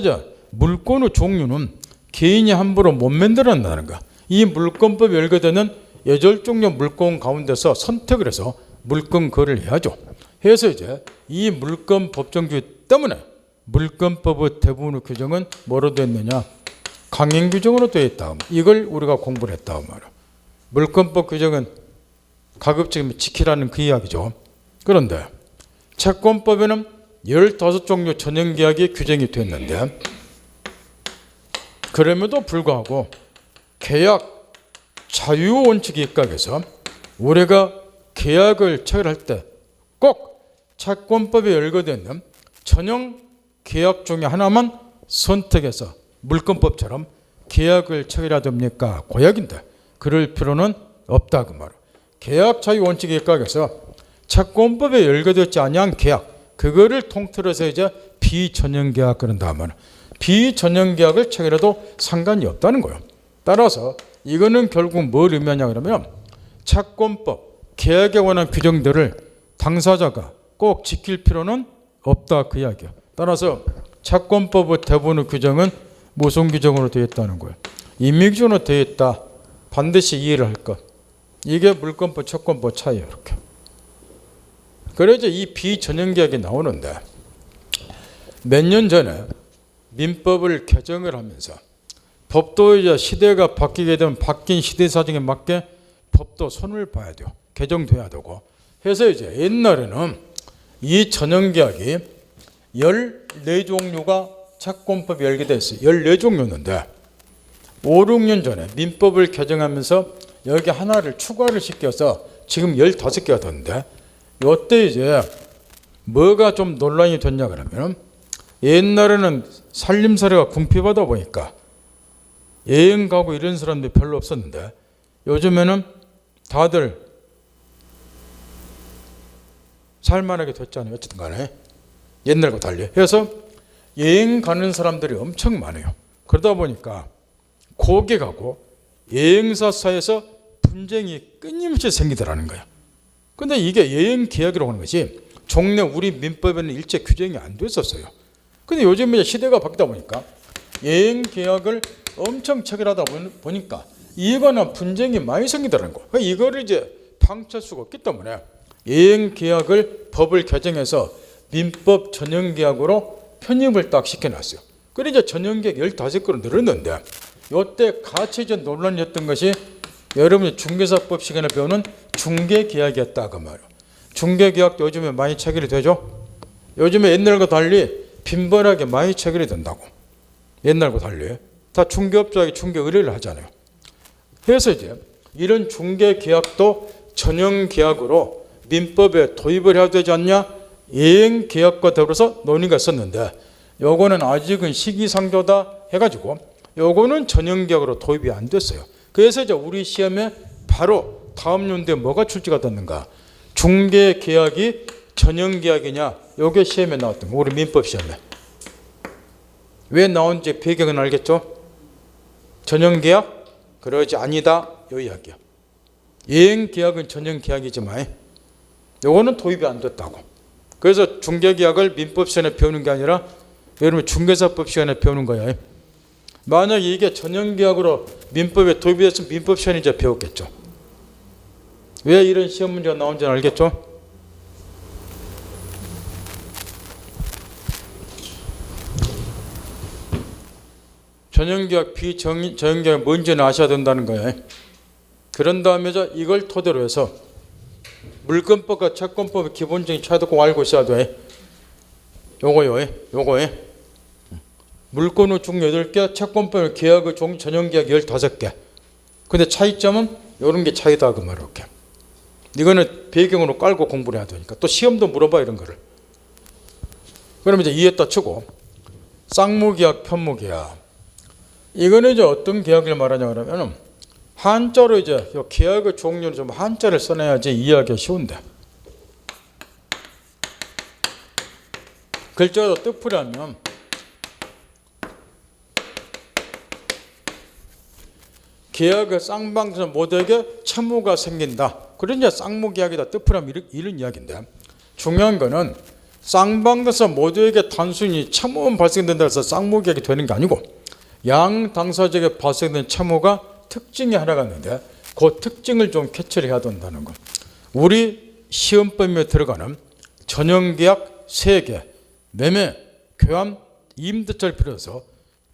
물권의 종류는 개인이 함부로 못 만들어낸다는 거. 이 물권법이 열거되는 8종류 물권 가운데서 선택을 해서 물권 거래를 해야죠. 해서 이제 이 물권 법정주의 때문에 물권법의 대부분의 규정은 뭐로 되어 있느냐? 강행 규정으로 되어 있다. 이걸 우리가 공부를 했다고 말이야. 물권법 규정은 가급적이면 지키라는 그 이야기죠. 그런데 채권법에는 15종류 전형계약이 규정이 됐는데 그럼에도 불구하고 계약 자유원칙에 입각해서 우리가 계약을 체결할 때 꼭 채권법에 열거되는 전형 계약 중에 하나만 선택해서 물권법처럼 계약을 체결해야 됩니까? 고약인데 그럴 필요는 없다 그 말. 계약 자유 원칙에 입각해서 채권법에 열거되지 아니한 계약 그거를 통틀어서 이제 비전형계약 그런다 하면 비전형계약을 체결해도 상관이 없다는 거예요. 따라서 이거는 결국 뭘 의미하냐 그러면 채권법, 계약에 관한 규정들을 당사자가 꼭 지킬 필요는 없다 그 이야기예요. 따라서 채권법의 대부분의 규정은 무슨 규정으로 되어 있다는 거예요. 임의규정으로 되어 있다. 반드시 이해를 할 것. 이게 물권법, 채권법 차이예요. 이렇게. 그래서 이 비전형계약이 나오는데 몇 년 전에 민법을 개정을 하면서 법도 이제 시대가 바뀌게 되면 바뀐 시대 사정에 맞게 법도 손을 봐야 돼요. 개정돼야 되고. 해서 이제 옛날에는 이 전형계약이 14종류가 채권법이 열게 됐어요. 14종류였는데 5, 6년 전에 민법을 개정하면서 여기 하나를 추가를 시켜서 지금 15개가 됐는데 이때 이제 뭐가 좀 논란이 됐냐 그러면 옛날에는 살림살이가 궁핍하다 보니까 여행 가고 이런 사람들이 별로 없었는데 요즘에는 다들 살만하게 됐잖아요. 어쨌든 간에 옛날과 달리 해서 여행 가는 사람들이 엄청 많아요. 그러다 보니까 고객하고 여행사 사이에서 분쟁이 끊임없이 생기더라는 거예요. 근데 이게 여행 계약이라고 하는 것이 종래 우리 민법에는 일체 규정이 안 됐었어요. 근데 요즘 이제 시대가 바뀌다 보니까 여행 계약을 엄청 체결하다 보니까 이거는 분쟁이 많이 생기더라는 거예요. 이거를 이제 방치할 수가 없기 때문에 여행 계약을 법을 개정해서 민법 전형 계약으로 편입을 딱 시켜놨어요. 그래서 전형 계약 15개로 늘었는데 이때 같이 이제 논란이었던 것이 여러분이 중개사법 시간에 배우는 중개계약이었다 그 말이에요. 중개계약도 요즘에 많이 체결이 되죠. 요즘에 옛날과 달리 빈번하게 많이 체결이 된다고. 옛날과 달리 다 중개업자에게 중개 의뢰를 하잖아요. 그래서 이제 이런 중개계약도 전형계약으로 민법에 도입을 해야 되지 않냐 여행계약과 더불어서 논의가 있었는데 요거는 아직은 시기상조다 해가지고 요거는 전형계약으로 도입이 안 됐어요. 그래서 이제 우리 시험에 바로 다음 연도에 뭐가 출제가 됐는가 중개계약이 전형계약이냐 요게 시험에 나왔던 거 우리 민법 시험에 왜 나온지 배경은 알겠죠? 전형계약? 그러지 아니다 요 이야기야. 여행계약은 전형계약이지만 요거는 도입이 안 됐다고. 그래서 중개계약을 민법 시간에 배우는 게 아니라 여러분 중개사법 시간에 배우는 거예요. 만약에 이게 전형계약으로 민법에 도입이 됐으면 민법 시간에 이제 배웠겠죠. 왜 이런 시험 문제가 나온지는 알겠죠? 전형계약, 비전형계약 뭔지는 아셔야 된다는 거예요. 그런 다음에 이걸 토대로 해서 물권법과 채권법의 기본적인 차이도 꼭 알고 있어야 돼. 요거에 물권의 중 8개, 채권법의 계약의 종 전형계약 15개. 근데 차이점은 이런 게 차이다 그 말이에요. 이거는 배경으로 깔고 공부를 해야 되니까 또 시험도 물어봐 이런 거를. 그럼 이제 이해했다 치고 쌍무계약, 편무계약. 이거는 이제 어떤 계약을 말하냐 그러면 한자로 이제 계약의 종류는 좀 한자를 써내야지 이해하기 쉬운데 글자로 뜻풀이하면 계약의 쌍방에서 모두에게 채무가 생긴다. 그러니까 쌍무계약이다. 뜻풀이하면 이런 이야기인데 중요한 거는 쌍방에서 모두에게 단순히 채무만 발생된다 해서 쌍무계약이 되는 게 아니고 양 당사자에게 발생된 채무가 특징이 하나가 있는데 그 특징을 좀 캐치를 해야 된다는 거. 우리 시험법에 들어가는 전형계약 3개, 매매, 교환, 임대차를 비롯해서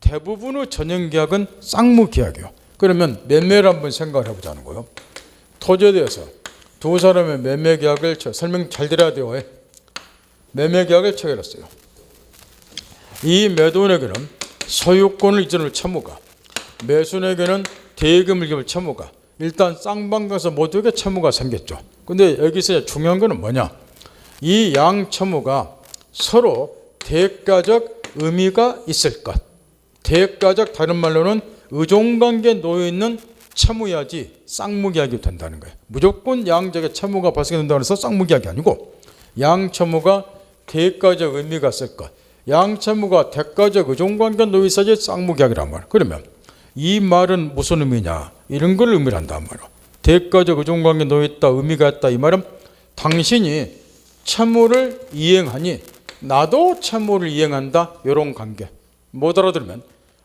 대부분의 전형계약은 쌍무계약이에요. 그러면 매매를 한번 생각을 해보자는 거예요. 토지에 대해서 두 사람의 매매계약을 설명 잘 들어야 돼요. 매매계약을 체결했어요. 이 매도인에게는 소유권을 이전할 채무가, 매수인에게는 대금을 갚을 채무가, 일단 쌍방에서 모두에게 채무가 생겼죠. 근데 여기서 중요한 거는 뭐냐? 이 양 채무가 서로 대가적 의미가 있을 것. 대가적 다른 말로는 의존관계에 놓여 있는 채무야지 쌍무계약이 된다는 거예요. 무조건 양적의 채무가 발생된다고 해서 쌍무계약이 아니고 양 채무가 대가적 의미가 있을 것. 양채무가 대가적 의존관계 놓여 있어야지 쌍무계약이란 말이야. 그러면 이 말은 무슨 의미냐? 이런 걸 의미를 한단 말이야. 대가적 의존관계 놓여 있다, 의미가 있다. 이 말은 당신이 채무를 이행하니 나도 채무를 이행한다. 이런 관계. 못 알아들으면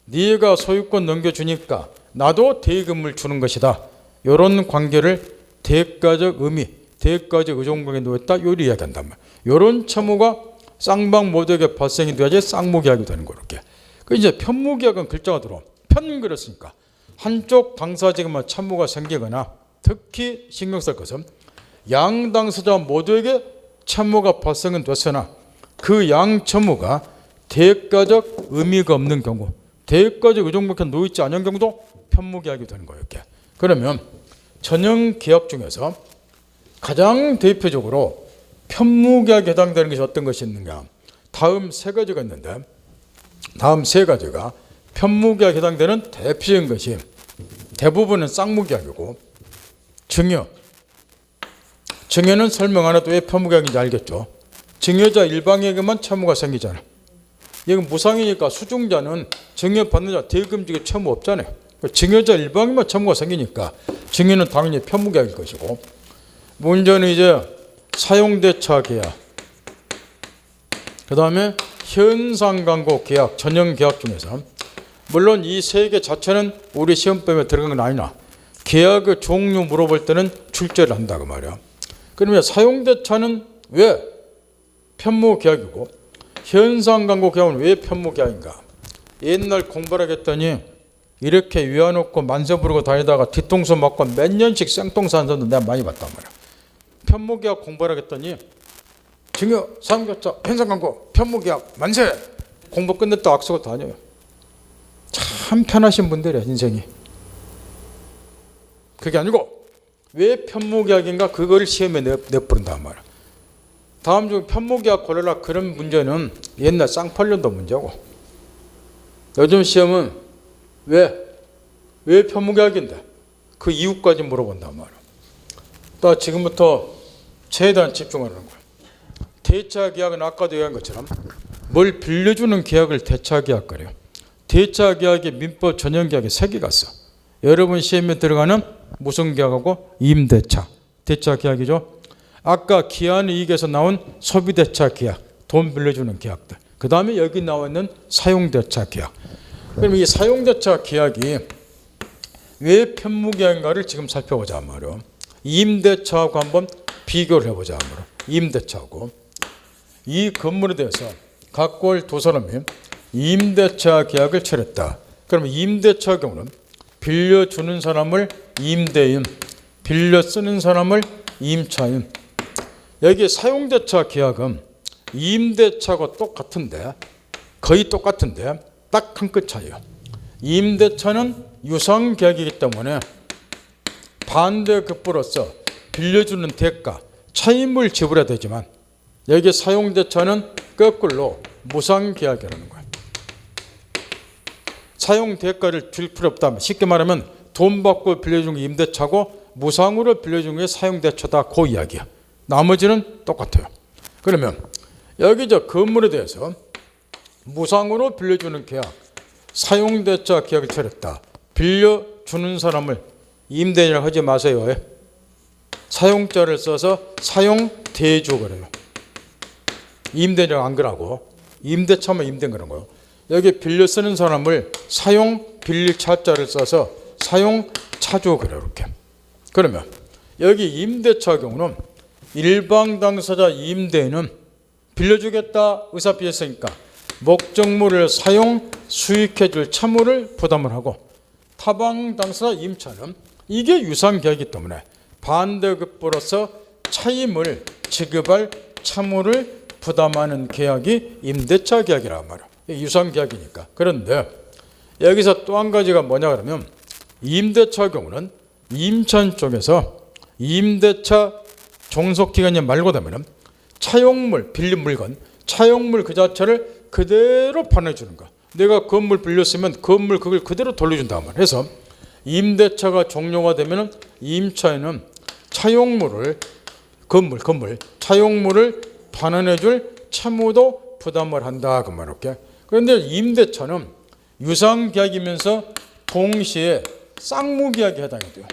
네가 소유권 넘겨주니까 나도 대금을 주는 것이다. 이런 관계를 대가적 의미, 대가적 의존관계에 놓였다. 요리 이야기한단 말이야. 이런 채무가 쌍방 모두에게 발생이 돼야지 쌍무계약이 되는 거 이렇게. 그 이제 편무계약은 글자가 들어. 편 그랬으니까 한쪽 당사자에게만 채무가 생기거나 특히 신경 쓸 것은 양 당사자 모두에게 채무가 발생은 됐으나 그 양 채무가 대가적 의미가 없는 경우, 대가적 의존관계에 놓여 있지 않은 경우도 편무계약이 되는 거예요. 이렇게. 그러면 전형계약 중에서 가장 대표적으로 편무계약에 해당되는 것이 어떤 것이 있는가? 다음 세 가지가 있는데 다음 세 가지가 편무계약에 해당되는 대표적인 것이 대부분은 쌍무계약이고 증여는 설명 안 해도 왜 편무계약인지 알겠죠? 증여자 일방에게만 채무가 생기잖아요. 이건 무상이니까 수중자는 증여받는 자 대금직에 채무 없잖아요. 증여자 일방에만 채무가 생기니까 증여는 당연히 편무계약일 것이고 문제는 이제 사용대차 계약, 그 다음에 현상광고 계약, 전형계약 중에서 물론 이 세 개 자체는 우리 시험범위에 들어간 건 아니나 계약의 종류 물어볼 때는 출제를 한다고 말이야. 그러면 사용대차는 왜 편무계약이고 현상광고 계약은 왜 편무계약인가? 옛날 공부를 하겠더니 이렇게 위안놓고 만세 부르고 다니다가 뒤통수 맞고 몇 년씩 생똥 사는 사람도 내가 많이 봤단 말이야. 편무계약 공부를 하겠더니 증여, 사용대차, 현상광고, 편무계약, 만세! 공부 끝냈다 악수고 다녀요. 참 편하신 분들이야 인생이. 그게 아니고 왜 편무계약인가 그걸 시험에 내부른단 말이야. 다음 중 편무계약 고르라 그런 문제는 옛날 쌍팔년도 문제고 요즘 시험은 왜 편무계약인데 그 이유까지 물어본단 말이야. 또 지금부터 최대한 집중하는 거야. 대차계약은 아까도 얘기한 것처럼 뭘 빌려주는 계약을 대차계약 그래요. 대차계약의 민법 전형계약에 세 개가 있어. 여러분 시험에 들어가는 무슨 계약하고 임대차, 대차계약이죠. 아까 기한이익에서 나온 소비대차 계약, 돈 빌려주는 계약들. 그 다음에 여기 나와 있는 사용대차 계약. 그럼 이 사용대차 계약이 왜 편무계약인가를 지금 살펴보자 말이요. 임대차하고 한번 비교를 해보자 말이요. 임대차하고 이 건물에 대해서 갖고 올 두 사람이 임대차 계약을 맺었다. 그러면 임대차 경우는 빌려주는 사람을 임대인, 빌려 쓰는 사람을 임차인. 여기 사용대차 계약은 임대차하고 똑같은데 거의 똑같은데 딱 한 끗 차이요. 임대차는 유상계약이기 때문에 반대급부로서 빌려주는 대가, 차임을 지불해야 되지만 여기 사용대차는 거꾸로 무상계약이라는 거예요. 사용 대가를 줄 필요 없다면 쉽게 말하면 돈 받고 빌려준 게 임대차고 무상으로 빌려준 게 사용대차다 그 이야기야. 나머지는 똑같아요. 그러면 여기 저 건물에 대해서 무상으로 빌려주는 계약, 사용대차 계약을 맺었다. 빌려주는 사람을 임대인이라고 하지 마세요. 사용자를 써서 사용대주 그래요. 임대인이라고 안 그러고 임대차만 임대인 그런 거예요. 여기 빌려 쓰는 사람을 사용 빌릴 차자를 써서 사용 차주 그래 이렇게. 그러면 여기 임대차 경우는 일방 당사자 임대인은 빌려주겠다 의사표시했으니까 목적물을 사용 수익해 줄 채무를 부담을 하고 타방 당사자 임차는 이게 유상계약이기 때문에 반대급부로서 차임을 지급할 채무를 부담하는 계약이 임대차 계약이란 말이야. 유상계약이니까. 그런데 여기서 또 한 가지가 뭐냐 그러면 임대차 경우는 임차인 쪽에서 임대차 종속기간이 말고 되면 차용물, 빌린 물건, 차용물 그 자체를 그대로 반환해주는 거야. 내가 건물 빌렸으면 건물 그걸 그대로 돌려준단 말이야. 그래서 임대차가 종료가 되면 임차인은 차용물을 차용물을 반환해줄 채무도 부담을 한다 그 말이게. 그런데 임대차는 유상계약이면서 동시에 쌍무계약에 해당이 돼요.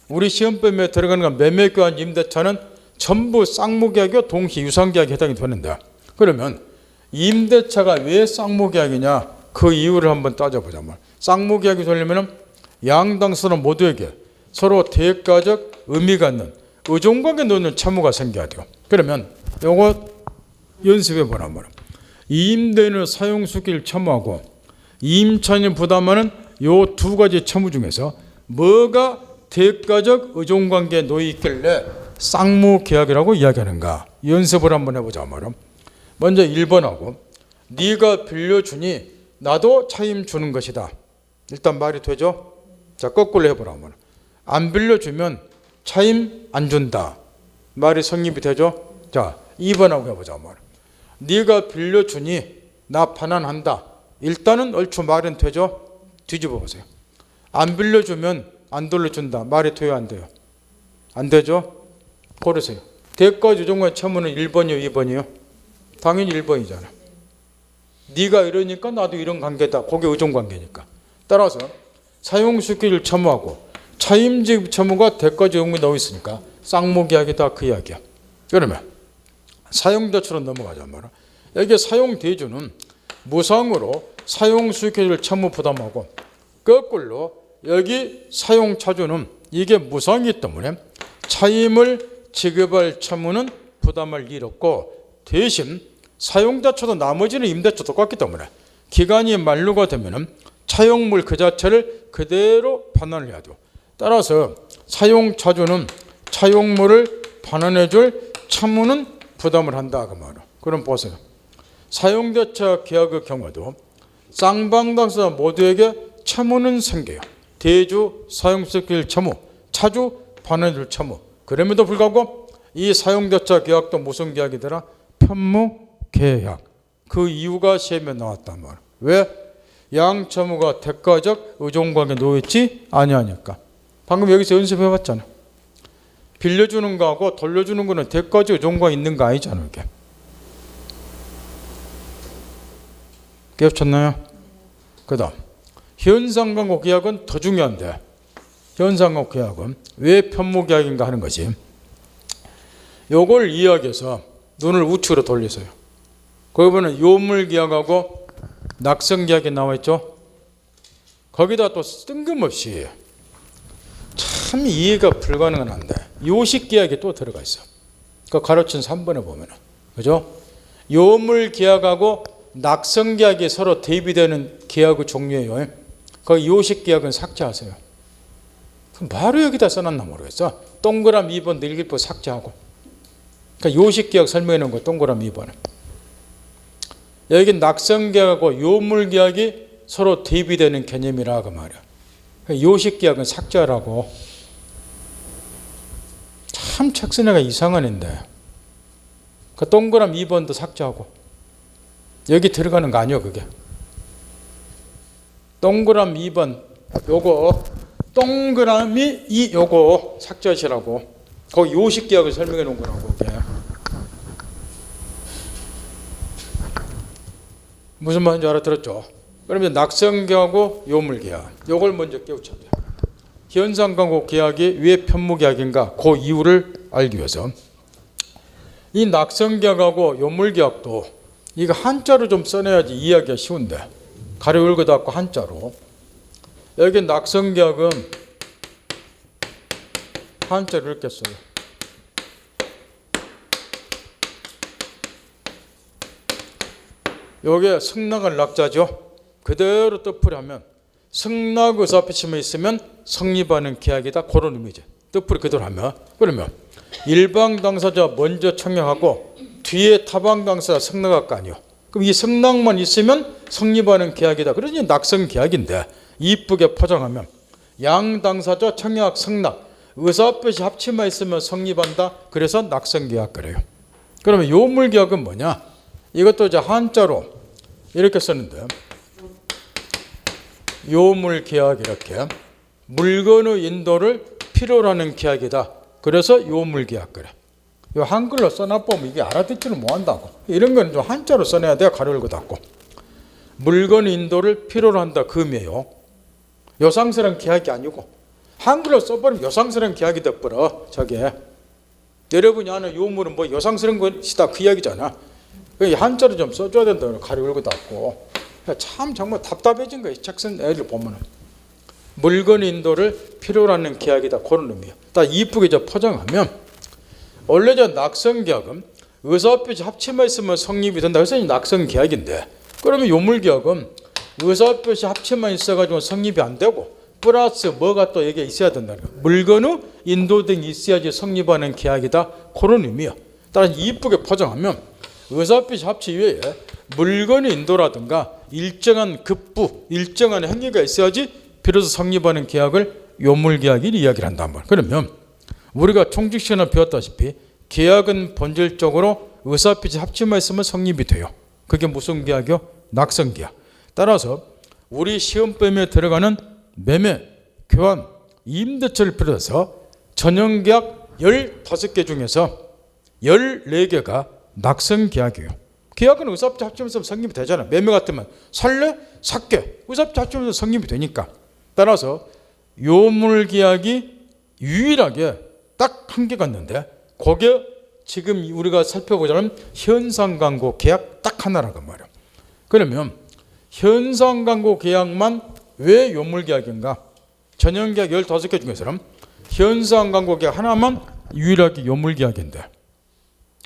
우리 시험범위에 들어가는 건 매매교환 임대차는 전부 쌍무계약이고 동시 유상계약에 해당이 되는데, 그러면 임대차가 왜 쌍무계약이냐 그 이유를 한번 따져보자. 쌍무계약이 되려면 양당사는 모두에게 서로 대가적 의미가 있는 의존관계 놓는 채무가 생겨야 돼요. 그러면 요거 연습해 보란 말이야. 임대인의 사용수기를 채무하고 임차인이 부담하는 요 두 가지 채무 중에서 뭐가 대가적 의존관계에 놓여 있길래 쌍무계약이라고 이야기하는가 연습을 한번 해보자 말이야. 먼저 1번하고 네가 빌려주니 나도 차임 주는 것이다. 일단 말이 되죠? 자, 거꾸로 해보라 말이야. 안 빌려주면 차임 안 준다. 말이 성립이 되죠? 자, 2번하고 해보자 말이야. 네가 빌려주니 나 반환한다. 일단은 얼추 말은 되죠? 뒤집어 보세요. 안 빌려주면 안 돌려준다. 말이 돼요, 안 돼요? 안 되죠? 고르세요. 대가 유종관 채무는 1번이요, 2번이요? 당연히 1번이잖아. 네가 이러니까 나도 이런 관계다. 그게 의존관계니까. 따라서 사용수기를 채무하고 차임지급 채무가 대가 조항이 넣어 있으니까 쌍무계약이다 그 이야기야. 그러면 사용대출로 넘어가자 말이야. 여기 사용대주는 무상으로 사용수기를 채무 부담하고, 거꾸로 여기 사용차주는 이게 무상이기 때문에 차임을 지급할 채무는 부담할 일 없고, 대신 사용자초도 나머지는 임대차 똑같기 때문에 기간이 만료가 되면 차용물 그 자체를 그대로 반환을 해야 돼요. 따라서 사용차주는 차용물을 반환해줄 채무는 부담을 한다 그 말이에요. 그럼 보세요. 사용대차 계약의 경우도 쌍방당사 모두에게 채무는 생겨요. 대주 사용수기일 채무, 차주 반환해줄 채무. 그럼에도 불구하고 이 사용대차 계약도 무슨 계약이더라? 편무계약. 그 이유가 시험에 나왔단 말이에요. 왜? 양채무가 대가적 의존관계에 놓여있지 아니하니까. 방금 여기서 연습해봤잖아. 빌려주는 거하고 돌려주는 거는 대가적 의존관계 있는 거 아니잖아. 이게. 깨우쳤나요? 그 다음 현상광고 계약은 더 중요한데, 현상광고 계약은 왜 편무계약인가 하는 것이, 요걸 이야기해서 눈을 우측으로 돌리세요. 거기 보면 요물계약하고 낙성계약이 나와 있죠. 거기다 또 뜬금없이 참 이해가 불가능한데 요식계약이 또 들어가 있어. 그 가로친 3번에 보면은, 그죠? 요물계약하고 낙성계약이 서로 대비되는 계약의 종류예요. 거기 요식계약은 삭제하세요. 그럼 바로 여기다 써놨나 모르겠어. 동그라미 2번 늘기표 삭제하고. 그러니까 요식계약 설명해 놓은 거 동그라미 2번에. 여기 낙성계약하고 요물계약이 서로 대비되는 개념이라 그 말이야. 그러니까 요식계약은 삭제하라고. 참 책 쓰는 애가 이상한 애인데. 그 동그라미 2번도 삭제하고. 여기 들어가는 거 아니요 그게. 동그라미 2번 요거 동그라미 2 요거 삭제하시라고. 거기 요식계약을 설명해 놓은 거라고. 그게. 무슨 말인지 알아들었죠? 그러면 낙성계약하고 요물계약 요걸 먼저 깨우쳐야 돼요. 현상광고 계약이 왜 편무계약인가 그 이유를 알기 위해서 이 낙성계약하고 요물계약도 이거 한자로 좀 써내야지 이해하기가 쉬운데, 가로 열고 닫고 한자로. 여기 낙성계약은 한자로 이렇게 써요. 요게 승낙할 낙자죠. 그대로 뜻풀이 하면 승낙 의사표시만 있으면 성립하는 계약이다. 그런 의미죠. 뜻풀이 그대로 하면. 그러면 일방 당사자 먼저 청약하고 뒤에 타방 당사자 승낙할 거 아니요. 그럼 이 승낙만 있으면 성립하는 계약이다. 그러니 낙성 계약인데 이쁘게 포장하면 양 당사자 청약 승낙 의사표시 합치만 있으면 성립한다. 그래서 낙성 계약 그래요. 그러면 요물 계약은 뭐냐? 이것도 이제 한자로 이렇게 썼는데, 요물 계약 이렇게 물건의 인도를 필요로 하는 계약이다. 그래서 요물 계약 그래. 이 한글로 써놔보면 이게 알아듣지를 못한다고. 이런 거는 좀 한자로 써내야 돼야 가로 열고 닫고. 물건 인도를 필요로 한다 그 의미예요. 요상스러운 계약이 아니고 한글로 써버리면 요상스러운 계약이 돼버려. 저게 여러분이 아는 요물은 뭐 요상스러운 것이다 그 이야기잖아. 한자로 좀 써줘야 된다. 가로 열고 닫고. 참 정말 답답해진 거예요. 책 쓴 애를 보면은. 물건 인도를 필요로 하는 계약이다 그런 의미예요. 딱 이쁘게 저 포장하면 원래 저 낙성계약은 의사표시 합치만 있으면 성립이 된다. 그래서 낙성계약인데 그러면 요물계약은 의사표시 합치만 있어가지고 성립이 안 되고 플러스 뭐가 또 여기에 있어야 된다는 거예요. 물건의 인도 등이 있어야지 성립하는 계약이다 그런 의미예요. 따라서 이쁘게 포장하면 의사표시 합치 이외에 물건의 인도라든가 일정한 급부, 일정한 행위가 있어야지 비로소 성립하는 계약을 요물계약이 이야기를 한단 말이에요. 그러면 우리가 총칙 시간에 배웠다시피 계약은 본질적으로 의사표시 합치만 있으면 성립이 돼요. 그게 무슨 계약이요? 낙성계약. 따라서 우리 시험범위에 들어가는 매매, 교환, 임대차를 비롯해서 전형계약 15개 중에서 14개가 낙성계약이에요. 계약은 의사표시 합치면서 성립이 되잖아. 매매 같으면 살래? 살게. 의사표시 합치면서 성립이 되니까. 따라서 요물계약이 유일하게 딱 한 개가 있는데 그게 지금 우리가 살펴보자면 현상광고 계약 딱 하나라고 말이에요. 그러면 현상광고 계약만 왜 요물계약인가? 전형계약 15개 중에서는 현상광고 계약 하나만 유일하게 요물계약인데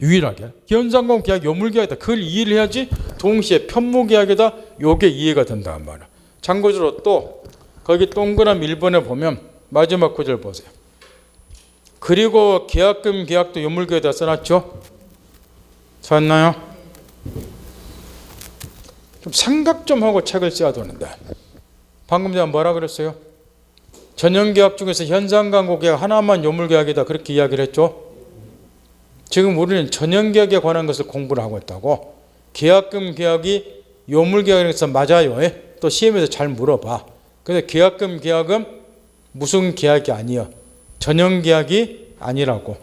유일하게 현상광고 계약 요물계약이다. 그걸 이해를 해야지 동시에 편무계약이다. 요게 이해가 된다는 말이에요. 참고적으로 또 거기 동그라미 1번에 보면 마지막 구절 보세요. 그리고 계약금 계약도 요물계약에다 써놨죠? 찾나요? 좀 생각 좀 하고 책을 써야 되는데 방금 전에 뭐라 그랬어요? 전형계약 중에서 현상광고 계약 하나만 요물계약이다 그렇게 이야기를 했죠? 지금 우리는 전형계약에 관한 것을 공부를 하고 있다고. 계약금 계약이 요물계약에서 맞아요. 또 시험에서 잘 물어봐. 근데 계약금 계약은 무슨 계약이 아니야. 전형계약이 아니라고.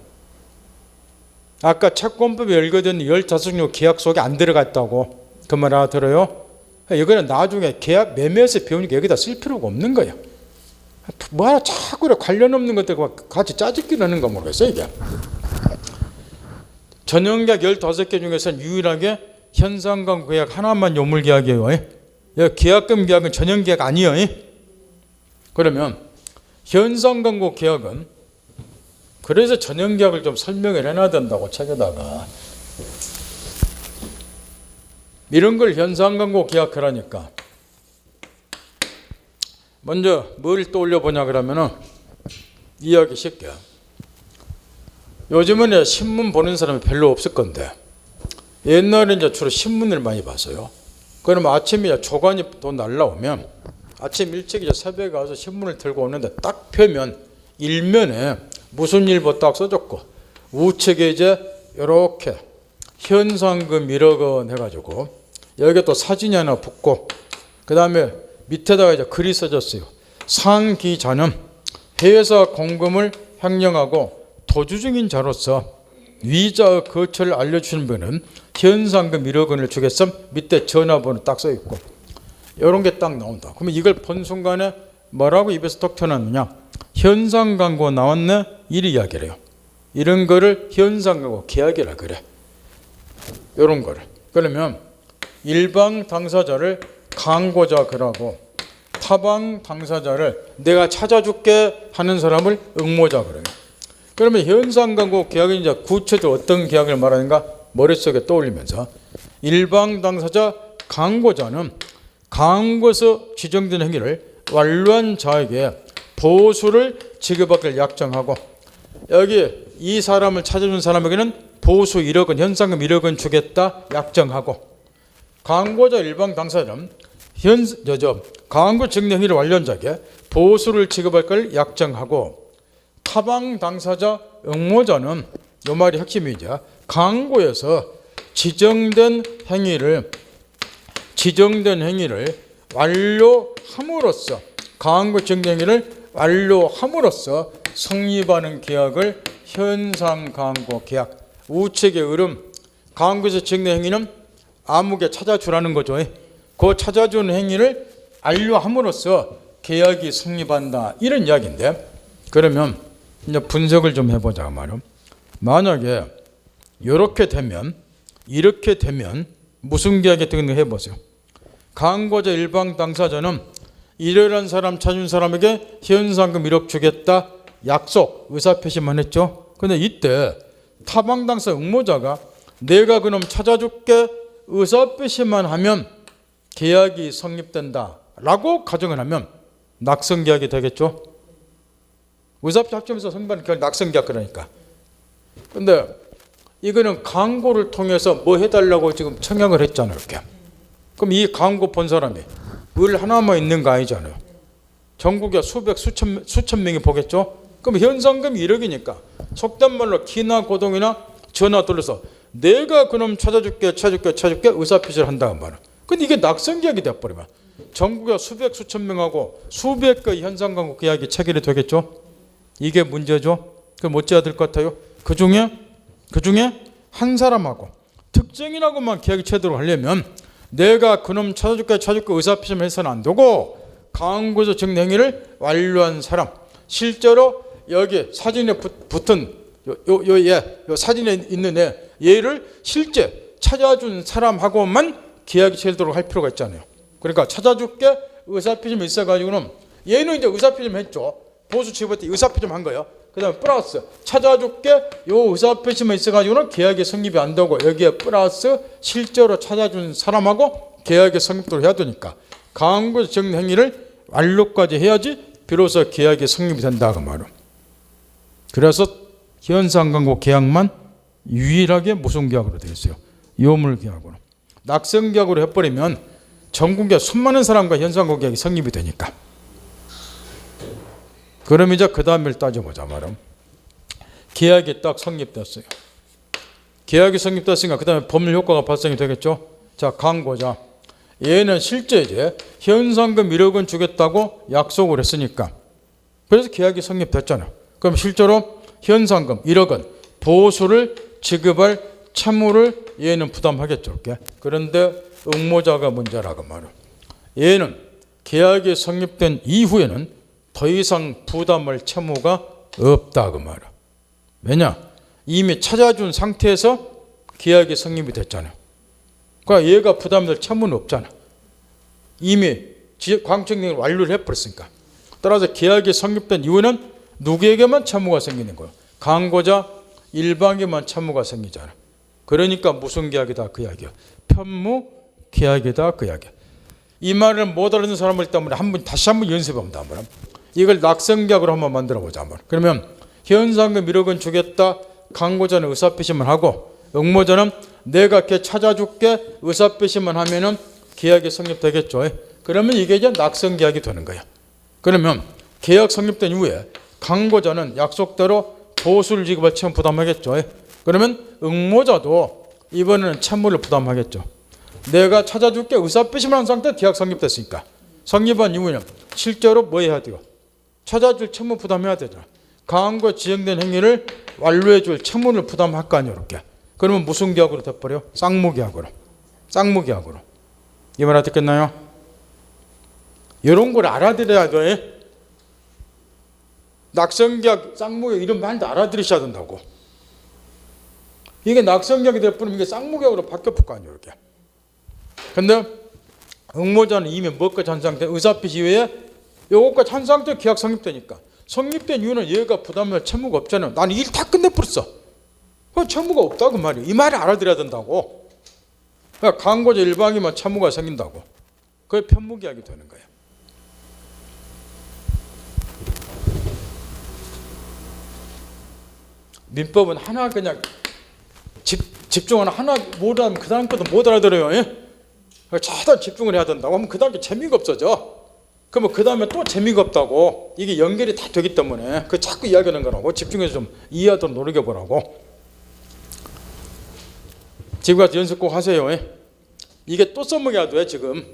아까 채권법에 열거된 15종류 계약 속에 안 들어갔다고. 그 말 알아들어요? 이거는 나중에 계약 매매에서 배우니까 여기다 쓸 필요가 없는 거야. 뭐 하나 자꾸 관련 없는 것들과 같이 짜집기를 하는 거 모르겠어요 이게. 전형계약 15개 중에서는 유일하게 현상광고 계약 하나만 요물계약이에요. 계약금 계약은 전형계약 아니에요. 그러면 현상광고 계약은 그래서 전형계약을 좀 설명을 해놔야 된다고 책에다가. 이런 걸 현상광고 계약하라니까. 먼저 뭘 떠올려 보냐 그러면은 이해하기 쉽게. 요즘은 신문 보는 사람이 별로 없을 건데 옛날에 이제 주로 신문을 많이 봤어요. 그러면 아침에 조간이 또 날라오면 아침 일찍 이제 새벽에 가서 신문을 들고 오는데 딱 펴면 일면에 무슨 일부 딱 써졌고 우측에 이제 이렇게 현상금 1억 원 해가지고 여기 또 사진이 하나 붙고 그 다음에 밑에다가 이제 글이 써졌어요. 상기자는 회사 공금을 횡령하고 도주 중인 자로서 위자의 거처를 알려주는 분은 현상금 1억 원을 주겠음. 밑에 전화번호 딱 써있고 이런 게 딱 나온다. 그러면 이걸 본 순간에 뭐라고 입에서 톡 튀어나오느냐. 현상광고 나왔네? 이리 이야기를 해요. 이런 거를 현상광고 계약이라 그래. 이런 거를. 그러면 일방 당사자를 광고자 그러고 타방 당사자를 내가 찾아줄게 하는 사람을 응모자 그래요. 그러면 현상광고 계약은 이제 구체적으로 어떤 계약을 말하는가 머릿속에 떠올리면서 일방 당사자 광고자는 광고에서 지정된 행위를 완료한 자에게 보수를 지급하기를 약정하고 여기 이 사람을 찾아준 사람에게는 보수 1억 원, 현상금 1억 원 주겠다 약정하고 광고자 일방 당사자는 광고 증거 행위를 완료한 자에게 보수를 지급할 걸 약정하고 타방 당사자 응모자는 이 말이 핵심이죠. 광고에서 지정된 행위를 완료함으로써 광고 증거 행위를 완료함으로써 성립하는 계약을 현상광고 계약 우측의 으름, 강구에서 증거 행위는 아무개 찾아주라는 거죠. 그 찾아주는 행위를 완료함으로써 계약이 성립한다, 이런 이야기인데, 그러면 이제 분석을 좀 해보자 말이요. 만약에 이렇게 되면 무슨 계약이 되는가 해보세요. 강고자 일방 당사자는 이러한 사람 찾은 사람에게 현상금 1억 주겠다 약속 의사표시만 했죠. 근데 이때 타방 당사 응모자가 내가 그놈 찾아줄게 의사표시만 하면 계약이 성립된다 라고 가정을 하면 낙성계약이 되겠죠. 의사표시 합치면서 성립하는 계약 낙성계약. 그러니까 근데 이거는 광고를 통해서 뭐 해달라고 지금 청약을 했잖아요. 이렇게. 그럼 이 광고 본 사람이 을 하나만 있는 거 아니잖아요. 전국에 수천 명이 보겠죠. 그럼 현상금이 1억이니까 속된 말로 기나 고동이나 전화 돌려서 내가 그놈 찾아줄게 의사표시를 한다는 말이야. 근데 이게 낙성계약이 돼버리면 전국에 수천 명하고 수백 건의 현상광고 계약이 체결이 되겠죠. 이게 문제죠. 그럼 어찌해야 될 것 같아요? 그 중에 한 사람하고 특정인하고만 계약이 체결을 하려면 내가 그놈 찾아줄게 의사표시만 해서는 안 되고 강구에서 증거 행위를 완료한 사람, 실제로 여기 사진에 붙은 요 사진에 있는 얘를 실제 찾아준 사람하고만 계약이 체결되도록 할 필요가 있잖아요. 그러니까 찾아줄게 의사표시만 있어가지고는 얘는 이제 의사표시만 했죠. 보수 취급할 때 의사표시만 한 거예요. 그 다음에 플러스 찾아줄게 요 의사표시만 있어가지고는 계약이 성립이 안 되고 여기에 플러스 실제로 찾아준 사람하고 계약이 성립도록 해야 되니까 강구에서 증거 행위를 완료까지 해야지 비로소 계약이 성립이 된다 그 말이에요. 그래서 현상광고 계약만 유일하게 무슨 계약으로 되어 있어요? 요물계약으로. 낙성계약으로 해버리면 전국에 수많은 사람과 현상광고 계약이 성립이 되니까. 그럼 이제 그 다음을 따져보자 말이에요. 계약이 딱 성립됐어요. 계약이 성립됐으니까 그 다음에 법률 효과가 발생이 되겠죠. 자, 광고자. 얘는 실제 이제 현상금 1억 원 주겠다고 약속을 했으니까 그래서 계약이 성립됐잖아요. 그럼 실제로 현상금 1억 원 보수를 지급할 채무를 얘는 부담하겠죠. 그런데 응모자가 문제라고 말이에요. 얘는 계약이 성립된 이후에는 더 이상 부담할 채무가 없다 그 말이에요. 왜냐? 이미 찾아준 상태에서 계약이 성립이 됐잖아요. 그러니까 얘가 부담될 채무는 없잖아. 이미 광청행위를 완료를 해버렸으니까. 따라서 계약이 성립된 이후에는 누구에게만 채무가 생기는 거예요? 광고자 일방에만 채무가 생기잖아. 그러니까 무슨 계약이다 그 이야기야. 편무 계약이다 그 이야기야. 이 말을 못 알아듣는 사람을 때문에 다시 한번 연습해봅니다. 이걸 낙성계약으로 한번 만들어보자. 그러면 현상금 1억 원 주겠다 광고자는 의사표시만 하고 응모자는 내가 걔 찾아줄게 의사표시만 하면은 계약이 성립되겠죠. 그러면 이게 이제 낙성계약이 되는 거야. 그러면 계약 성립된 이후에 광고자는 약속대로 보수를 지급할 채무 부담하겠죠. 그러면 응모자도 이번에는 채무를 부담하겠죠. 내가 찾아줄게 의사표시만 한 상태 계약 성립됐으니까 성립한 이후에는 실제로 뭐 해야 돼요? 찾아줄 채무 부담해야 되잖아. 광고에 지정된 행위를 완료해 줄 채무를 부담할 거 아니에요. 이렇게. 그러면 무슨 계약으로 돼버려? 쌍무계약으로. 이 말 알아듣겠나요? 이런 걸 알아들어야 돼. 낙성계약, 쌍무계약 이런 말도 알아들으셔야 된다고. 이게 낙성계약이 돼버리면 이게 쌍무계약으로 바뀌어볼 거 아니에요. 이렇게. 근데 응모자는 이미 뭐까지 한 상태, 의사표시 이후에 요것까지 한 상태 계약 성립되니까 성립된 이유는 얘가 부담할 채무가 없잖아요. 나는 일 다 끝내버렸어. 그 채무가 없다고 말이에요. 이 말을 알아들어야 된다고. 그러니까 광고자 일방이만 채무가 생긴다고. 그게 편무계약이 되는 거예요. 민법은 하나 그냥 집중하는 하나 못하면 그 다음 것도 못 알아들어요. 최대한 집중을 해야 된다고 하면 그 다음에 재미가 없어져. 그러면 그 다음에 또 재미가 없다고. 이게 연결이 다 되기 때문에 그 자꾸 이야기하는 거라고. 집중해서 좀 이해하도록 노력해보라고. 지금 가서 연습 꼭 하세요. 이게 또 써먹어야 돼. 지금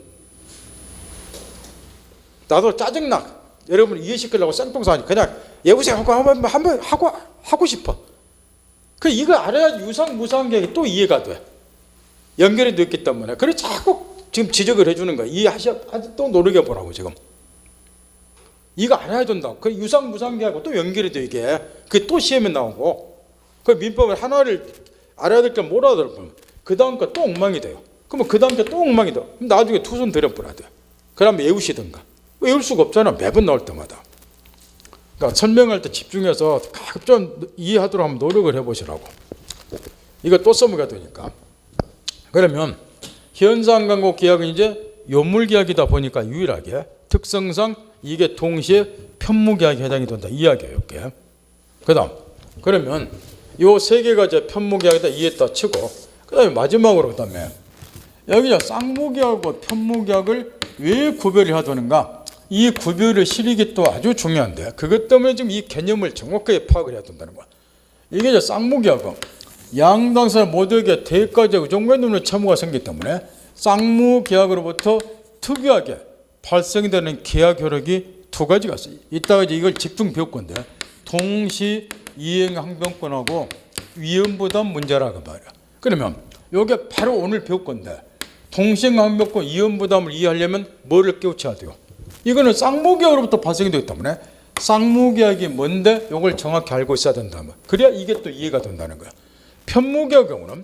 나도 짜증나. 여러분 이해시키려고 쌩통사하니 그냥 예우세요 하고 한번 하고 싶어. 이거 알아야 유상 무상계약이 또 이해가 돼. 연결이 됐기 때문에. 그래 자꾸 지금 지적을 해주는 거야. 이해하셔, 또 노력해 보라고 지금. 이거 알아야 된다고. 그 유상 무상계약하고 또 연결이 돼 이게. 그게 또 시험에 나오고. 그 민법을 하나를 알아야 될 게 못 알아들으면 그 다음 거 또 엉망이 돼요. 그러면 그 다음 게 또 엉망이 돼. 그럼 나중에 투손 들여버려야 돼. 그러면 외우시든가. 외울 수가 없잖아. 매번 나올 때마다. 그러니까 설명할 때 집중해서 좀 이해하도록 한번 노력을 해보시라고. 이거 또 써먹어야 되니까. 그러면 현상광고 계약은 이제 요물계약이다 보니까 유일하게 특성상 이게 동시에 편무계약에 해당이 된다. 이야기예요. 이렇게. 그 다음 그러면 요 세 개가 이제 편무계약이다 이해했다 치고 그 다음에 마지막으로 그 다음에 여기서 쌍무계약하고 편무계약을 왜 구별을 해야 되는가? 이 구별의 실익이 또 아주 중요한데 그것 때문에 지금 이 개념을 정확하게 파악을 해야 된다는 거야. 이게 이제 쌍무계약은 양당사 모두에게 대가적 의존관념의 채무가 생기기 때문에 쌍무계약으로부터 특이하게 발생이 되는 계약 효력이 두 가지가 있어요. 이따가 이제 이걸 집중 배울 건데 동시 이행 항변권하고 위험부담 문제라고 말이야. 그러면 이게 바로 오늘 배울 건데 동시행 항변권 위험부담을 이해하려면 뭐를 깨우쳐야 돼요? 이거는 쌍무계약으로부터 발생이 되기 때문에 쌍무계약이 뭔데 이걸 정확히 알고 있어야 된다면 그래야 이게 또 이해가 된다는 거야. 편무계약 경우는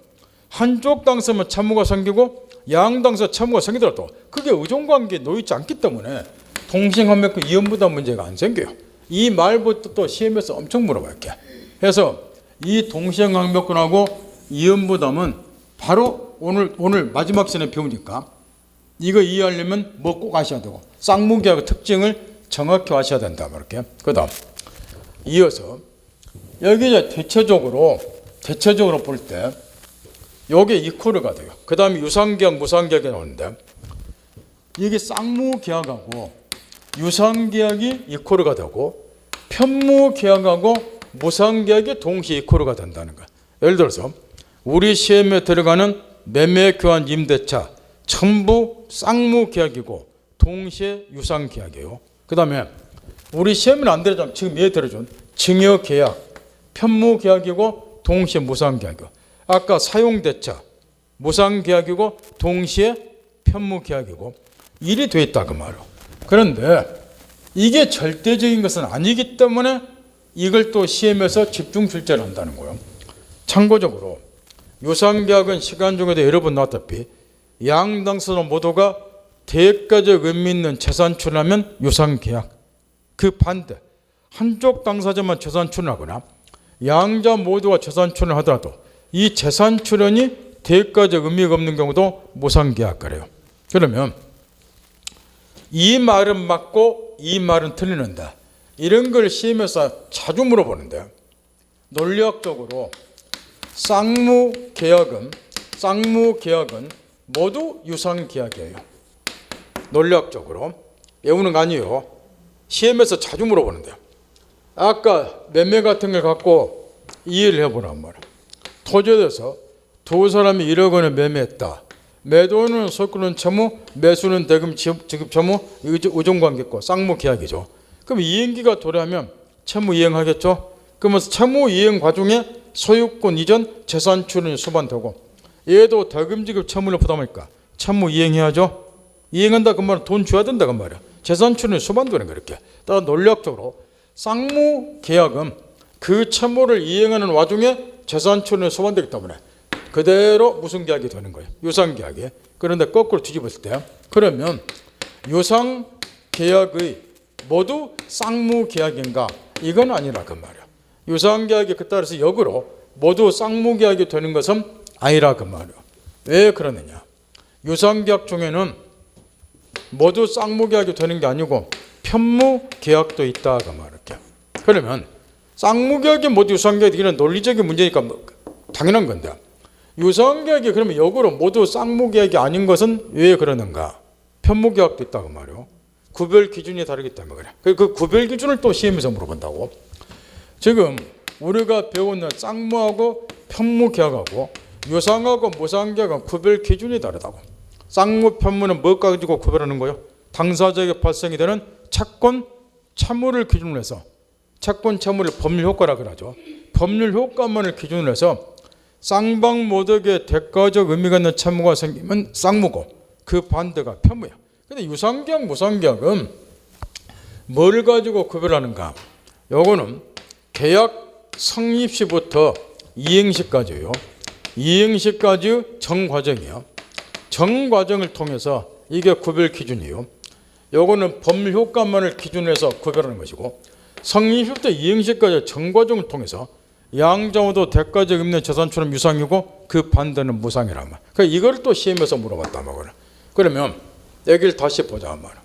한쪽 당사만 채무가 생기고 양당사 채무가 생기더라도 그게 의존관계에 놓이지 않기 때문에 동시행항변권 위험부담 문제가 안 생겨요. 이 말부터 또 시험에서 엄청 물어볼게. 그래서 이 동시행항변권하고 위험부담은 바로 오늘 마지막 시간에 배우니까 이거 이해하려면 뭐 꼭 아셔야 되고 쌍무계약의 특징을 정확히 아셔야 된다. 이렇게. 그 다음 이어서 여기 이제 대체적으로 볼 때 요게 이퀄가 돼요. 그 다음에 유상계약 무상계약이 나오는데 이게 쌍무계약하고 유상계약이 이퀄가 되고 편무계약하고 무상계약이 동시에 이퀄가 된다는 거야. 예를 들어서 우리 시험에 들어가는 매매교환 임대차 전부 쌍무계약이고 동시에 유상계약이에요. 그 다음에 우리 시험은 안 들어준 지금 예를 들어준 증여계약 편무계약이고 동시에 무상계약이고 아까 사용대차 무상계약이고 동시에 편무계약이고 일이 돼 있다 그 말이에요. 그런데 이게 절대적인 것은 아니기 때문에 이걸 또 시험에서 집중 출제를 한다는 거예요. 참고적으로 유상계약은 시간 중에도 여러 번 나왔다시피 양당사 모두가 대가적 의미 있는 재산출을 하면 유상계약. 그 반대 한쪽 당사자만 재산출하거나 양자 모두가 재산출을 하더라도 이 재산출연이 대가적 의미가 없는 경우도 무상계약 그래요. 그러면 이 말은 맞고 이 말은 틀리는데 이런 걸 시험에서 자주 물어보는데 논리학적으로 쌍무계약은 모두 유상계약이에요. 논리학적으로 외우는 거 아니에요. 시험에서 자주 물어보는데요. 아까 매매 같은 걸 갖고 이해를 해보란 말이야. 토지에 대해서 두 사람이 1억 원을 매매했다. 매도는 소유권은 채무, 매수는 대금 지급 채무, 의존관계고 쌍무계약이죠. 그럼 이행기가 도래하면 채무 이행하겠죠. 그러면 채무 이행 과정에 소유권 이전, 재산 출연이 수반되고 얘도 대금 지급 채무를 부담하니까 채무 이행해야죠. 이행한다 그 말은 돈 줘야 된다 그 말이야. 재산 출연이 수반되는 거 이렇게. 따라 논리학적으로 쌍무계약은 그 채무를 이행하는 와중에 재산 출연이 수반되기 때문에 그대로 무슨 계약이 되는 거예요? 유상계약이. 그런데 거꾸로 뒤집었을 때 그러면 유상계약의 모두 쌍무계약인가? 이건 아니라 그 말이야. 유상계약이 그 따라서 역으로 모두 쌍무계약이 되는 것은 아니라 그 말이야. 왜 그러느냐? 유상계약 중에는 모두 쌍무계약이 되는 게 아니고 편무계약도 있다 그 말이야. 그러면 쌍무계약이 모두 유상계약이 되는 논리적인 문제니까 뭐 당연한 건데 유상계약이 그러면 역으로 모두 쌍무계약이 아닌 것은 왜 그러는가? 편무계약도 있다고 말이요. 구별 기준이 다르기 때문에 그래. 그 구별 기준을 또 시험에서 물어본다고. 지금 우리가 배우는 쌍무하고 편무계약하고 유상하고 무상계약은 구별 기준이 다르다고. 쌍무 편무는 뭐 가지고 구별하는 거예요? 당사자에게 발생이 되는 채권 채무를 기준으로 해서 채권 채무를 법률 효과라 그러죠. 법률 효과만을 기준으로 해서 쌍방 모덕의 대가적 의미가 있는 채무가 생기면 쌍무고 그 반대가 편무야. 근데 유상계약, 무상계약은 뭘 가지고 구별하는가? 요거는 계약 성립시부터 이행시까지요. 이행시까지 정과정이요. 정과정을 통해서 이게 구별 기준이요. 요거는 법률 효과만을 기준으로 해서 구별하는 것이고, 성립시부터 이행시까지 정과정을 통해서 양자모도 대가적 의미 있는 재산처럼 유상이고 그 반대는 무상이란 말. 그러니까 이걸 또 시험에서 물어봤단 말이야. 그러면 여기를 다시 보자 말이야.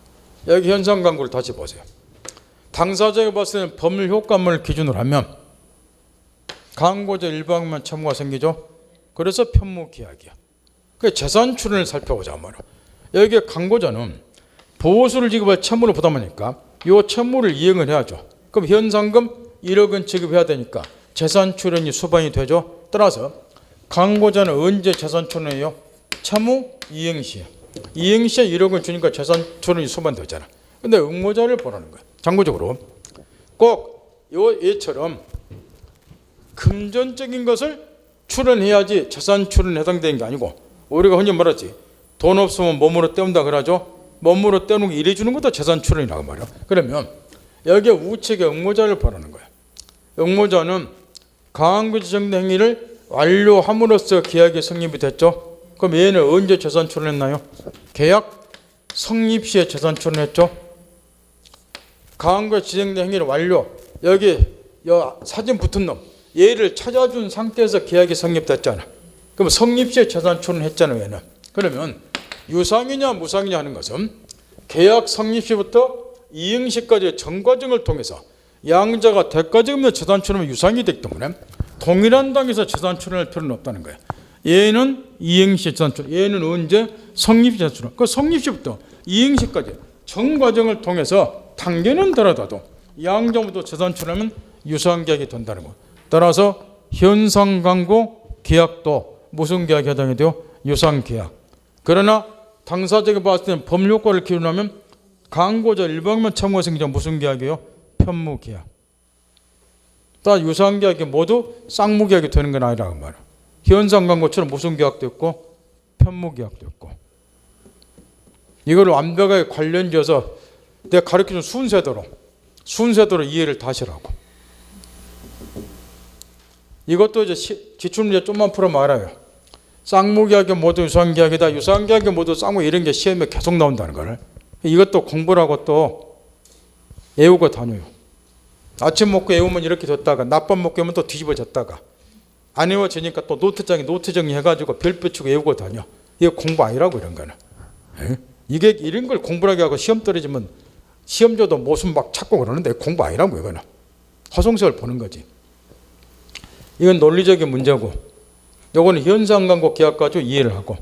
여기 현상 강구를 다시 보세요. 당사자가 봤을 때는 법률 효과만을 기준으로 하면 강고자 일방만 채무가 생기죠. 그래서 편무계약이야. 그 재산 출현을 살펴보자 말이야. 여기 강고자는 보수를 지급할 채무를 부담하니까 이 채무를 이행을 해야죠. 그럼 현상금 1억은 지급해야 되니까 재산 출현이 수반이 되죠. 따라서 강고자는 언제 재산 출현해요? 채무 이행시에. 이행시에 1억을 주니까 재산 출현이 수반되잖아. 근데 응모자를 보라는 거야. 참고적으로 꼭 얘처럼 금전적인 것을 출연해야지 재산 출연에 해당되는 게 아니고, 우리가 흔히 말하지 돈 없으면 몸으로 때운다 그러죠. 몸으로 때우는 게 이래 주는 것도 재산 출연이라고 말이야. 그러면 여기에 우측에 응모자를 보라는 거야. 응모자는 강한구 지정된 행위를 완료함으로써 계약이 성립이 됐죠. 그럼 얘는 언제 재산 출연했나요? 계약 성립 시에 재산 출연했죠. 강한구에 지정된 행위를 완료, 여기 사진 붙은 놈 얘를 찾아준 상태에서 계약이 성립됐잖아. 그럼 성립 시에 재산 출연했잖아. 얘는. 그러면 유상이냐 무상이냐 하는 것은 계약 성립 시부터 이행시까지의 전과정을 통해서 양자가 대가적 없는 재산 출연은 유상이 되기 때문에 동일한 당에서 재산 출연할 필요는 없다는 거야. 얘는 이행시 재산 출연, 얘는 언제? 성립 재산 출연. 그 성립 시부터 이행시까지 전과정을 통해서 단계는 다르다도 양자부터 재산 출연하면 유상계약이 된다는 거. 따라서 현상강구 계약도 무슨 계약에 해당이 돼요? 유상계약. 그러나 당사자가 봤을 때는 법률효과를 기준하면 강고자 일방면 채무가 생기자 무슨 계약이에요? 편무계약. 다 유상계약이 모두 쌍무계약이 되는 건 아니라고 말이야. 현상강구처럼 무슨 계약도 있고 편무계약도 있고. 이걸 완벽하게 관련지어서 내가 가르쳐준 순서대로 이해를 다시 하라고. 이것도 이제 기출문제 좀만 풀어면 알아요. 쌍무계약이 모두 유상계약이다. 유상계약이 모두 쌍무 이런 게 시험에 계속 나온다는 걸. 이것도 공부를 하고 또 외우고 다녀요. 아침 먹고 외우면 이렇게 됐다가 낮밥 먹고 외우면 또 뒤집어졌다가 안 외워지니까 또 노트 정리해가지고 별 붙이고 외우고 다녀. 이게 공부 아니라고 이런 거는. 이게 이런 걸 공부하게 하고 시험 떨어지면 시험조도 모순 막 찾고 그러는데 공부 아니라고 이거는. 허송세월 보는 거지. 이건 논리적인 문제고, 요거는 현상강구 계약 가지고 이해를 하고,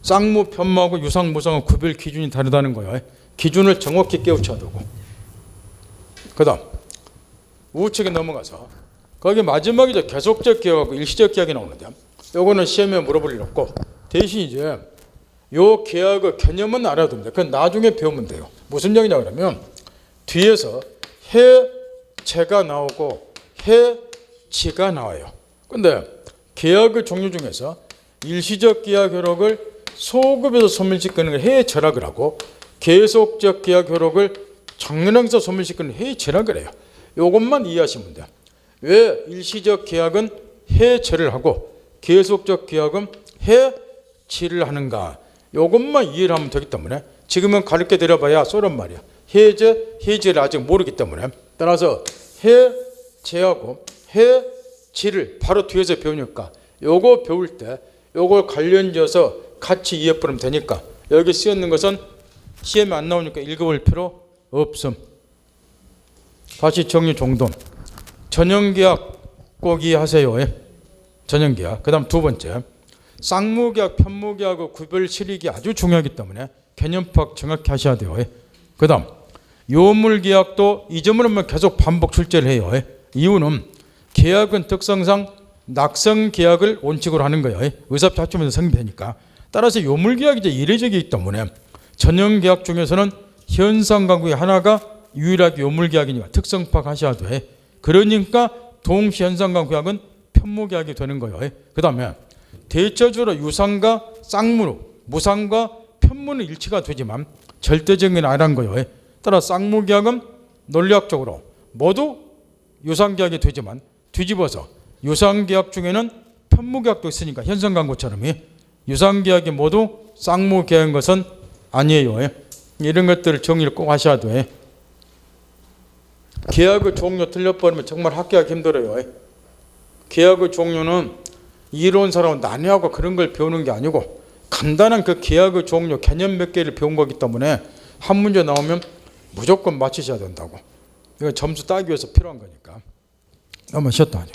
쌍무, 편무하고 유상, 무상은 구별 기준이 다르다는 거예요. 기준을 정확히 깨우쳐야 되고. 그 다음 우측에 넘어가서 거기 마지막에 이제 계속적 계약하고 일시적 계약이 나오는데, 요거는 시험에 물어볼 일 없고, 대신 이제 요 계약의 개념은 알아야 됩니다. 그건 나중에 배우면 돼요. 무슨 얘기냐 그러면 뒤에서 해체가 나오고 해지가 나와요. 근데 계약의 종류 중에서 일시적 계약 효력을 소급해서 소멸시키는 걸 해체라 하고, 계속적 계약 효력을 장년항에서 소멸시키는 해체라 그래요. 이것만 이해하시면 돼요. 왜 일시적 계약은 해체를 하고 계속적 계약은 해지를 하는가, 이것만 이해를 하면 되기 때문에 지금은 가르쳐 드려봐야 쏘란 말이야. 해제를 아직 모르기 때문에. 따라서 해제하고 해지를 바로 뒤에서 배우니까 요거 배울 때 요걸 관련지어서 같이 이해 풀면 되니까, 여기 쓰여있는 것은 시험에 안 나오니까 읽어볼 필요 없음. 다시 정리 종동. 전형계약 꼭 이해하세요. 전형계약. 그 다음 두 번째, 쌍무계약, 편무계약의 구별 실익이 아주 중요하기 때문에 개념 파악 정확히 하셔야 돼요. 그 다음 요물계약도 이 점을 하면 계속 반복 출제를 해요. 이유는 계약은 특성상 낙성계약을 원칙으로 하는 거예요. 의사표시점에서 성립되니까. 따라서 요물계약이 이제 이례적이기 때문에 전형계약 중에서는 현상강구의 하나가 유일하게 요물계약이니까 특성 파악하셔야 돼. 그러니까 동시현상과 계약은 편무계약이 되는 거예요. 그 다음에 대체적으로 유상과 쌍무, 무상과 편무는 일치가 되지만 절대적인 건 아니란 거예요. 따라 쌍무계약은 논리학적으로 모두 유상계약이 되지만 뒤집어서 유상계약 중에는 편무계약도 있으니까 현상광고처럼 유상계약이 모두 쌍무계약인 것은 아니에요. 이런 것들을 정리를 꼭 하셔야 돼. 계약의 종류 틀려버리면 정말 학교하기 힘들어요. 계약의 종류는 이론사로 난해하고 그런 걸 배우는 게 아니고 간단한 그 계약의 종류 개념 몇 개를 배운 거기 때문에 한 문제 나오면 무조건 맞히셔야 된다고. 이거 점수 따기 위해서 필요한 거니까. 한번 쉬었다 하죠.